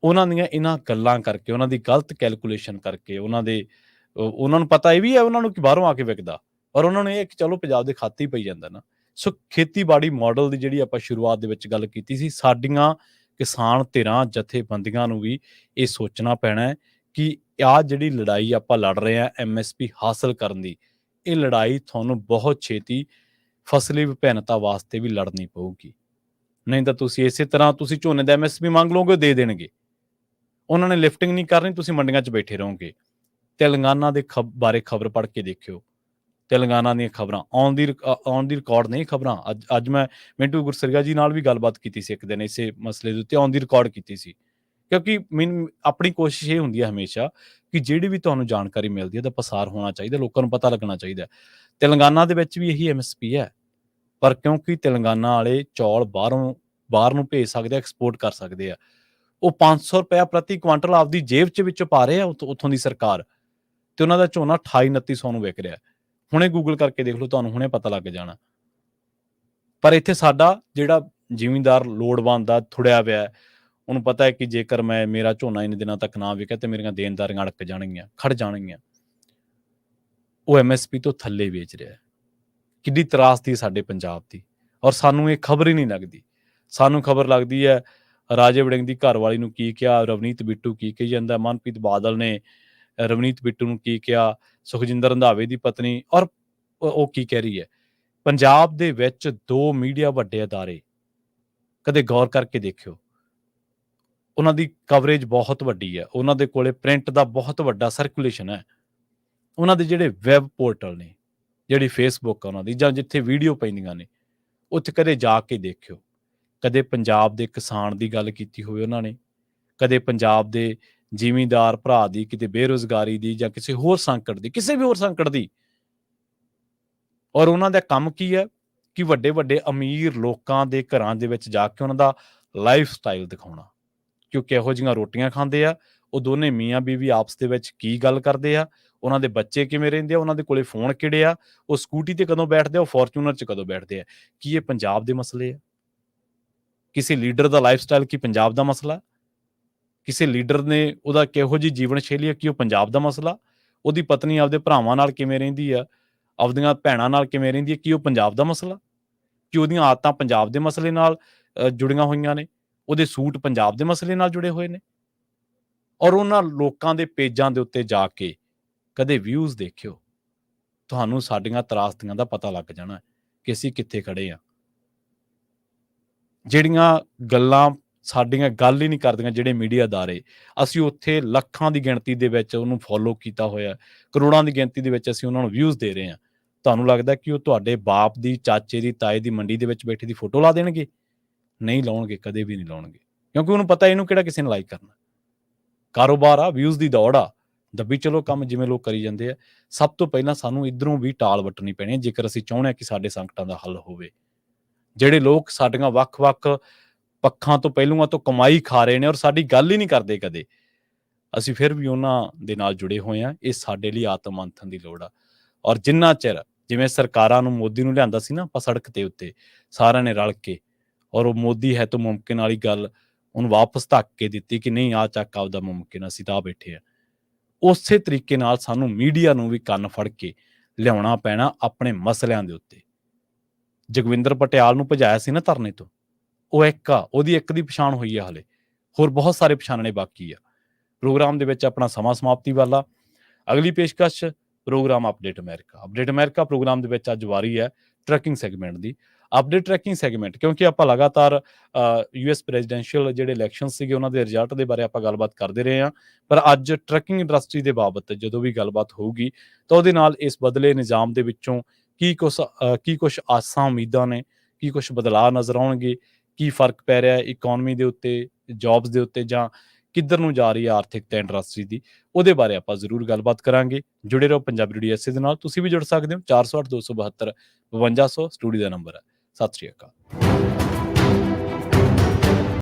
ਉਹਨਾਂ ਦੀਆਂ ਇਹਨਾਂ ਗੱਲਾਂ ਕਰਕੇ, ਉਹਨਾਂ ਦੀ ਗਲਤ ਕੈਲਕੂਲੇਸ਼ਨ ਕਰਕੇ, ਉਹਨਾਂ ਨੂੰ ਪਤਾ ਇਹ ਵੀ ਹੈ ਉਹਨਾਂ ਨੂੰ ਕਿ ਬਾਹਰੋਂ ਆ ਕੇ ਵਿਕਦਾ, ਪਰ ਉਹਨਾਂ ਨੂੰ ਇਹ ਕਿ ਚਲੋ ਪੰਜਾਬ ਦੇ ਖਾਤੇ ਹੀ ਪਈ ਜਾਂਦਾ ਨਾ। ਸੋ ਖੇਤੀਬਾੜੀ ਮਾਡਲ ਦੀ ਜਿਹੜੀ ਆਪਾਂ ਸ਼ੁਰੂਆਤ ਦੇ ਵਿੱਚ ਗੱਲ ਕੀਤੀ ਸੀ, ਸਾਡੀਆਂ ਕਿਸਾਨ ਧਿਰਾਂ, ਜਥੇਬੰਦੀਆਂ ਨੂੰ ਵੀ ਇਹ ਸੋਚਣਾ ਪੈਣਾ ਹੈ ਕਿ ਆਹ ਜਿਹੜੀ ਲੜਾਈ ਆਪਾਂ ਲੜ ਰਹੇ ਹਾਂ MSP ਹਾਸਲ ਕਰਨ ਦੀ, ਇਹ ਲੜਾਈ ਤੁਹਾਨੂੰ ਬਹੁਤ ਛੇਤੀ ਫਸਲੀ ਵਿਭਿੰਨਤਾ ਵਾਸਤੇ ਵੀ ਲੜਨੀ ਪਊਗੀ। ਨਹੀਂ ਤਾਂ ਤੁਸੀਂ ਇਸੇ ਤਰ੍ਹਾਂ ਤੁਸੀਂ ਝੋਨੇ ਦਾ MSP ਮੰਗ ਲਓਗੇ, ਦੇ ਦੇਣਗੇ, ਉਹਨਾਂ ਨੇ ਲਿਫਟਿੰਗ ਨਹੀਂ ਕਰਨੀ, ਤੁਸੀਂ ਮੰਡੀਆਂ 'ਚ ਬੈਠੇ ਰਹੋਗੇ। ਤੇਲੰਗਾਨਾ ਦੇ ਬਾਰੇ ਖਬਰ ਪੜ੍ਹ ਕੇ ਦੇਖਿਓ, ਤੇਲੰਗਾਨਾ ਦੀਆਂ ਖਬਰਾਂ ਔਨ ਦੀ ਰਿਕਾਰਡ ਨਹੀਂ ਖਬਰਾਂ। ਅੱਜ ਮੈਂ ਮਿੰਟੂ ਗੁਰਸਰੀਆ ਜੀ ਨਾਲ ਵੀ ਗੱਲਬਾਤ ਕੀਤੀ ਸੀ ਇੱਕ ਦਿਨ ਇਸੇ ਮਸਲੇ ਦੇ ਉੱਤੇ, ਔਨ ਦੀ ਰਿਕਾਰਡ ਕੀਤੀ ਸੀ। ਕਿਉਂਕਿ ਮੈਨੂੰ ਆਪਣੀ ਕੋਸ਼ਿਸ਼ ਇਹ ਹੁੰਦੀ ਹੈ ਹਮੇਸ਼ਾ ਕਿ ਜਿਹੜੀ ਵੀ ਤੁਹਾਨੂੰ ਜਾਣਕਾਰੀ ਮਿਲਦੀ ਹੈ ਉਹਦਾ ਪਸਾਰ ਹੋਣਾ ਚਾਹੀਦਾ, ਲੋਕਾਂ ਨੂੰ ਪਤਾ ਲੱਗਣਾ ਚਾਹੀਦਾ। ਤੇਲੰਗਾਨਾ ਦੇ ਵਿੱਚ ਵੀ ਇਹੀ MSP ਹੈ, ਪਰ ਕਿਉਂਕਿ ਤੇਲੰਗਾਨਾ ਵਾਲੇ ਚੌਲ ਬਾਹਰ ਨੂੰ ਭੇਜ ਸਕਦੇ ਆ, ਐਕਸਪੋਰਟ ਕਰ ਸਕਦੇ ਆ, ਉਹ 500 ਰੁਪਇਆ ਪ੍ਰਤੀ ਕੁਆਂਟਲ ਆਪਦੀ ਜੇਬ ਵਿੱਚੋਂ ਪਾ ਰਹੇ ਆ ਉੱਥੋਂ ਦੀ ਸਰਕਾਰ, ਤੇ ਉਹਨਾਂ ਦਾ ਝੋਨਾ 28-2900 ਨੂੰ ਵਿਕ ਰਿਹਾ। ਹੁਣੇ ਗੂਗਲ ਕਰਕੇ ਦੇਖ ਲਓ, ਤੁਹਾਨੂੰ ਹੁਣੇ ਪਤਾ ਲੱਗ ਜਾਣਾ। ਪਰ ਇੱਥੇ ਸਾਡਾ ਜਿਹੜਾ ਜ਼ਿਮੀਂਦਾਰ ਲੋੜਵੰਦ ਆ, ਥੁੜਿਆ ਪਿਆ, ਉਹਨੂੰ ਪਤਾ ਹੈ ਕਿ ਜੇਕਰ ਮੇਰਾ ਝੋਨਾ ਇੰਨੇ ਦਿਨਾਂ ਤੱਕ ਨਾ ਵਿਕਿਆ ਤੇ ਮੇਰੀਆਂ ਦੇਣਦਾਰੀਆਂ ਅੜਕ ਜਾਣਗੀਆਂ, ਖੜ ਜਾਣਗੀਆਂ, ਉਹ MSP ਤੋਂ ਥੱਲੇ ਵੇਚ ਰਿਹਾ। ਕਿੱਡੀ ਤਰਾਸਦੀ ਹੈ ਸਾਡੇ ਪੰਜਾਬ ਦੀ, ਔਰ ਸਾਨੂੰ ਇਹ ਖਬਰ ਹੀ ਨਹੀਂ ਲੱਗਦੀ। ਸਾਨੂੰ ਖਬਰ ਲੱਗਦੀ ਹੈ ਰਾਜੇ ਵੜਿੰਗ ਦੀ ਘਰਵਾਲੀ ਨੂੰ ਕੀ ਕਿਹਾ, ਰਵਨੀਤ ਬਿੱਟੂ ਕੀ ਕਹੀ ਜਾਂਦਾ, ਮਨਪ੍ਰੀਤ ਬਾਦਲ ਨੇ ਰਵਨੀਤ ਬਿੱਟੂ ਨੂੰ ਕੀ ਕਿਹਾ, ਸੁਖਜਿੰਦਰ ਰੰਧਾਵੇ ਦੀ ਪਤਨੀ, ਔਰ ਉਹ ਕੀ ਕਹਿ ਰਹੀ ਹੈ। ਪੰਜਾਬ ਦੇ ਵਿੱਚ 2 ਮੀਡੀਆ ਵੱਡੇ ਅਦਾਰੇ, ਕਦੇ ਗੌਰ ਕਰਕੇ ਦੇਖਿਓ, ਉਹਨਾਂ ਦੀ ਕਵਰੇਜ ਬਹੁਤ ਵੱਡੀ ਹੈ, ਉਹਨਾਂ ਦੇ ਕੋਲੇ ਪ੍ਰਿੰਟ ਦਾ ਬਹੁਤ ਵੱਡਾ ਸਰਕੂਲੇਸ਼ਨ ਹੈ। ਉਹਨਾਂ ਦੇ ਜਿਹੜੇ ਵੈਬ ਪੋਰਟਲ ਨੇ, ਜਿਹੜੀ ਫੇਸਬੁੱਕ ਆ ਉਹਨਾਂ ਦੀ, ਜਾਂ ਜਿੱਥੇ ਵੀਡੀਓ ਪੈਂਦੀਆਂ ਨੇ, ਉੱਥੇ ਕਦੇ ਜਾ ਕੇ ਦੇਖਿਓ। ਕਦੇ ਪੰਜਾਬ ਦੇ ਕਿਸਾਨ ਦੀ ਗੱਲ ਕੀਤੀ ਹੋਵੇ ਉਹਨਾਂ ਨੇ, ਕਦੇ ਪੰਜਾਬ ਦੇ ਜ਼ਿਮੀਂਦਾਰ ਭਰਾ ਦੀ, ਕਿਤੇ ਬੇਰੁਜ਼ਗਾਰੀ ਦੀ, ਜਾਂ ਕਿਸੇ ਹੋਰ ਸੰਕਟ ਦੀ, ਕਿਸੇ ਵੀ ਹੋਰ ਸੰਕਟ ਦੀ। ਔਰ ਉਹਨਾਂ ਦਾ ਕੰਮ ਕੀ ਹੈ ਕਿ ਵੱਡੇ ਵੱਡੇ ਅਮੀਰ ਲੋਕਾਂ ਦੇ ਘਰਾਂ ਦੇ ਵਿੱਚ ਜਾ ਕੇ ਉਹਨਾਂ ਦਾ ਲਾਈਫ ਸਟਾਈਲ ਦਿਖਾਉਣਾ, ਕਿ ਉਹ ਕਿਹੋ ਜਿਹੀਆਂ ਰੋਟੀਆਂ ਖਾਂਦੇ ਆ, ਉਹ ਦੋਨੇ ਮੀਆਂ ਬੀਵੀ ਆਪਸ ਦੇ ਵਿੱਚ ਕੀ ਗੱਲ ਕਰਦੇ ਆ, ਉਹਨਾਂ ਦੇ ਬੱਚੇ ਕਿਵੇਂ ਰਹਿੰਦੇ ਆ, ਉਹਨਾਂ ਦੇ ਕੋਲੇ ਫੋਨ ਕਿਹੜੇ ਆ, ਉਹ ਸਕੂਟੀ ਤੇ ਕਦੋਂ ਬੈਠਦੇ ਆ, ਉਹ ਫੋਰਚੂਨਰ 'ਚ ਕਦੋਂ ਬੈਠਦੇ ਆ। ਕੀ ਇਹ ਪੰਜਾਬ ਦੇ ਮਸਲੇ ਆ? ਕਿਸੇ ਲੀਡਰ ਦਾ ਲਾਈਫ ਸਟਾਈਲ ਕੀ ਪੰਜਾਬ ਦਾ ਮਸਲਾ? ਕਿਸੇ ਲੀਡਰ ਨੇ ਉਹਦਾ ਕਿਹੋ ਜਿਹੀ ਜੀਵਨ ਸ਼ੈਲੀ ਹੈ ਕੀ ਉਹ ਪੰਜਾਬ ਦਾ ਮਸਲਾ? ਉਹਦੀ ਪਤਨੀ ਆਪਦੇ ਭਰਾਵਾਂ ਨਾਲ ਕਿਵੇਂ ਰਹਿੰਦੀ ਆ, ਆਪਦੀਆਂ ਭੈਣਾਂ ਨਾਲ ਕਿਵੇਂ ਰਹਿੰਦੀ ਹੈ, ਕੀ ਉਹ ਪੰਜਾਬ ਦਾ ਮਸਲਾ? ਕਿ ਉਹਦੀਆਂ ਆਦਤਾਂ ਪੰਜਾਬ ਦੇ ਮਸਲੇ ਨਾਲ ਜੁੜੀਆਂ ਹੋਈਆਂ ਨੇ, ਉਹਦੇ ਸੂਟ ਪੰਜਾਬ ਦੇ ਮਸਲੇ ਨਾਲ ਜੁੜੇ ਹੋਏ ਨੇ? ਔਰ ਉਹਨਾਂ ਲੋਕਾਂ ਦੇ ਪੇਜਾਂ ਦੇ ਉੱਤੇ ਜਾ ਕੇ ਕਦੇ ਵਿਊਜ਼ ਦੇਖਿਓ, ਤੁਹਾਨੂੰ ਸਾਡੀਆਂ ਤਰਾਸਦੀਆਂ ਦਾ ਪਤਾ ਲੱਗ ਜਾਣਾ ਕਿ ਅਸੀਂ ਕਿੱਥੇ ਖੜੇ ਹਾਂ। ਜਿਹੜੀਆਂ ਗੱਲਾਂ ਸਾਡੀਆਂ ਗੱਲ ਹੀ ਨਹੀਂ ਕਰਦੀਆਂ ਜਿਹੜੇ ਮੀਡੀਆ ਅਦਾਰੇ, ਅਸੀਂ ਉੱਥੇ ਲੱਖਾਂ ਦੀ ਗਿਣਤੀ ਦੇ ਵਿੱਚ ਉਹਨੂੰ ਫੋਲੋ ਕੀਤਾ ਹੋਇਆ, ਕਰੋੜਾਂ ਦੀ ਗਿਣਤੀ ਦੇ ਵਿੱਚ ਅਸੀਂ ਉਹਨਾਂ ਨੂੰ ਵਿਊਜ਼ ਦੇ ਰਹੇ ਹਾਂ। ਤੁਹਾਨੂੰ ਲੱਗਦਾ ਕਿ ਉਹ ਤੁਹਾਡੇ ਬਾਪ ਦੀ, ਚਾਚੇ ਦੀ, ਤਾਏ ਦੀ ਮੰਡੀ ਦੇ ਵਿੱਚ ਬੈਠੇ ਦੀ ਫੋਟੋ ਲਾ ਦੇਣਗੇ? ਨਹੀਂ ਲਾਉਣਗੇ, ਕਦੇ ਵੀ ਨਹੀਂ ਲਾਉਣਗੇ, ਕਿਉਂਕਿ ਉਹਨੂੰ ਪਤਾ ਇਹਨੂੰ ਕਿਹੜਾ ਕਿਸੇ ਨੇ ਲਾਈਕ ਕਰਨਾ। ਕਾਰੋਬਾਰ ਆ, ਵਿਊਜ਼ ਦੀ ਦੌੜ ਆ, ਦੱਬੀ ਚਲੋ ਕੰਮ ਜਿਵੇਂ ਲੋਕ ਕਰੀ ਜਾਂਦੇ ਆ। ਸਭ ਤੋਂ ਪਹਿਲਾਂ ਸਾਨੂੰ ਇੱਧਰੋਂ ਵੀ ਟਾਲ ਵੱਟਣੀ ਪੈਣੀ ਹੈ ਜੇਕਰ ਅਸੀਂ ਚਾਹੁੰਦੇ ਹਾਂ ਕਿ ਸਾਡੇ ਸੰਕਟਾਂ ਦਾ ਹੱਲ ਹੋਵੇ। ਜਿਹੜੇ ਲੋਕ ਸਾਡੀਆਂ ਵੱਖ-ਵੱਖ ਪੱਖਾਂ ਤੋਂ, ਪਹਿਲੂਆਂ ਤੋਂ ਕਮਾਈ ਖਾ ਰਹੇ ਨੇ ਔਰ ਸਾਡੀ ਗੱਲ ਹੀ ਨਹੀਂ ਕਰਦੇ ਕਦੇ, ਅਸੀਂ ਫਿਰ ਵੀ ਉਹਨਾਂ ਦੇ ਨਾਲ ਜੁੜੇ ਹੋਏ ਹਾਂ। ਇਹ ਸਾਡੇ ਲਈ ਆਤਮ ਮੰਥਨ ਦੀ ਲੋੜ ਆ। ਔਰ ਜਿੰਨਾ ਚਿਰ, ਜਿਵੇਂ ਸਰਕਾਰਾਂ ਨੂੰ, ਮੋਦੀ ਨੂੰ ਲਿਆਂਦਾ ਸੀ ਨਾ ਆਪਾਂ ਸੜਕ ਦੇ ਉੱਤੇ ਸਾਰਿਆਂ ਨੇ ਰਲ ਕੇ, ਔਰ ਉਹ ਮੋਦੀ ਹੈ ਤਾਂ ਮੁਮਕਿਨ ਵਾਲੀ ਗੱਲ ਉਹਨੂੰ ਵਾਪਸ ਧੱਕ ਕੇ ਦਿੱਤੀ ਕਿ ਨਹੀਂ ਆਹ ਚੱਕ ਆਪਦਾ ਮੁਮਕਿਨ, ਅਸੀਂ ਤਾਂ ਬੈਠੇ ਆ। ਉਸੇ ਤਰੀਕੇ ਨਾਲ ਸਾਨੂੰ ਮੀਡੀਆ ਨੂੰ ਵੀ ਕੰਨ ਫੜ ਕੇ ਲਿਆਉਣਾ ਪੈਣਾ ਆਪਣੇ ਮਸਲਿਆਂ ਦੇ ਉੱਤੇ। ਜਗਵਿੰਦਰ ਪਟਿਆਲ ਨੂੰ ਭਜਾਇਆ ਸੀ ਨਾ ਧਰਨੇ ਤੋਂ, ਉਹ ਇੱਕ ਆ, ਉਹਦੀ ਇੱਕ ਦੀ ਪਛਾਣ ਹੋਈ ਆ, ਹਲੇ ਹੋਰ ਬਹੁਤ ਸਾਰੇ ਪਛਾਣਨੇ ਬਾਕੀ ਆ। ਪ੍ਰੋਗਰਾਮ ਦੇ ਵਿੱਚ ਆਪਣਾ ਸਮਾਂ ਸਮਾਪਤੀ ਵਾਲਾ। ਅਗਲੀ ਪੇਸ਼ਕਸ਼ ਪ੍ਰੋਗਰਾਮ ਅਪਡੇਟ ਅਮਰੀਕਾ ਪ੍ਰੋਗਰਾਮ ਦੇ ਵਿੱਚ ਅੱਜ ਵਾਰੀ ਹੈ ਟਰੈਕਿੰਗ ਸੈਗਮੈਂਟ ਦੀ। ਅਪਡੇਟ ਟਰੈਕਿੰਗ ਸੈਗਮੈਂਟ, ਕਿਉਂਕਿ ਆਪਾਂ ਲਗਾਤਾਰ US ਪ੍ਰੈਜ਼ੀਡੈਂਸ਼ੀਅਲ ਜਿਹੜੇ ਇਲੈਕਸ਼ਨ ਸੀਗੇ ਉਹਨਾਂ ਦੇ ਰਿਜ਼ਲਟ ਦੇ ਬਾਰੇ ਆਪਾਂ ਗੱਲਬਾਤ ਕਰਦੇ ਰਹੇ ਹਾਂ, ਪਰ ਅੱਜ ਟਰੱਕਿੰਗ ਇੰਡਸਟਰੀ ਦੇ ਬਾਬਤ ਜਦੋਂ ਵੀ ਗੱਲਬਾਤ ਹੋਊਗੀ ਤਾਂ ਉਹਦੇ ਨਾਲ ਇਸ ਬਦਲੇ ਨਿਜ਼ਾਮ ਦੇ ਵਿੱਚੋਂ ਕੀ ਕੁਛ ਆਸਾਂ ਉਮੀਦਾਂ ਨੇ, ਕੀ ਕੁਛ ਬਦਲਾਅ ਨਜ਼ਰ ਆਉਣਗੇ, ਕੀ ਫਰਕ ਪੈ ਰਿਹਾ ਇਕਨੋਮੀ ਦੇ ਉੱਤੇ, ਜੌਬਸ ਦੇ ਉੱਤੇ, ਜਾਂ ਕਿੱਧਰ ਨੂੰ ਜਾ ਰਹੀ ਹੈ ਆਰਥਿਕਤਾ ਇੰਡਸਟਰੀ ਦੀ, ਉਹਦੇ ਬਾਰੇ ਆਪਾਂ ਜ਼ਰੂਰ ਗੱਲਬਾਤ ਕਰਾਂਗੇ। ਜੁੜੇ ਰਹੋ ਪੰਜਾਬੀ ਰੇਡੀਓ SA ਦੇ ਨਾਲ। ਤੁਸੀਂ ਵੀ ਜੁੜ ਸਕਦੇ ਹੋ 408 272 5200 ਸਟੂਡੀਓ ਦਾ ਨੰਬਰ ਹੈ। ਸਤਿ ਸ਼੍ਰੀ ਅਕਾਲ।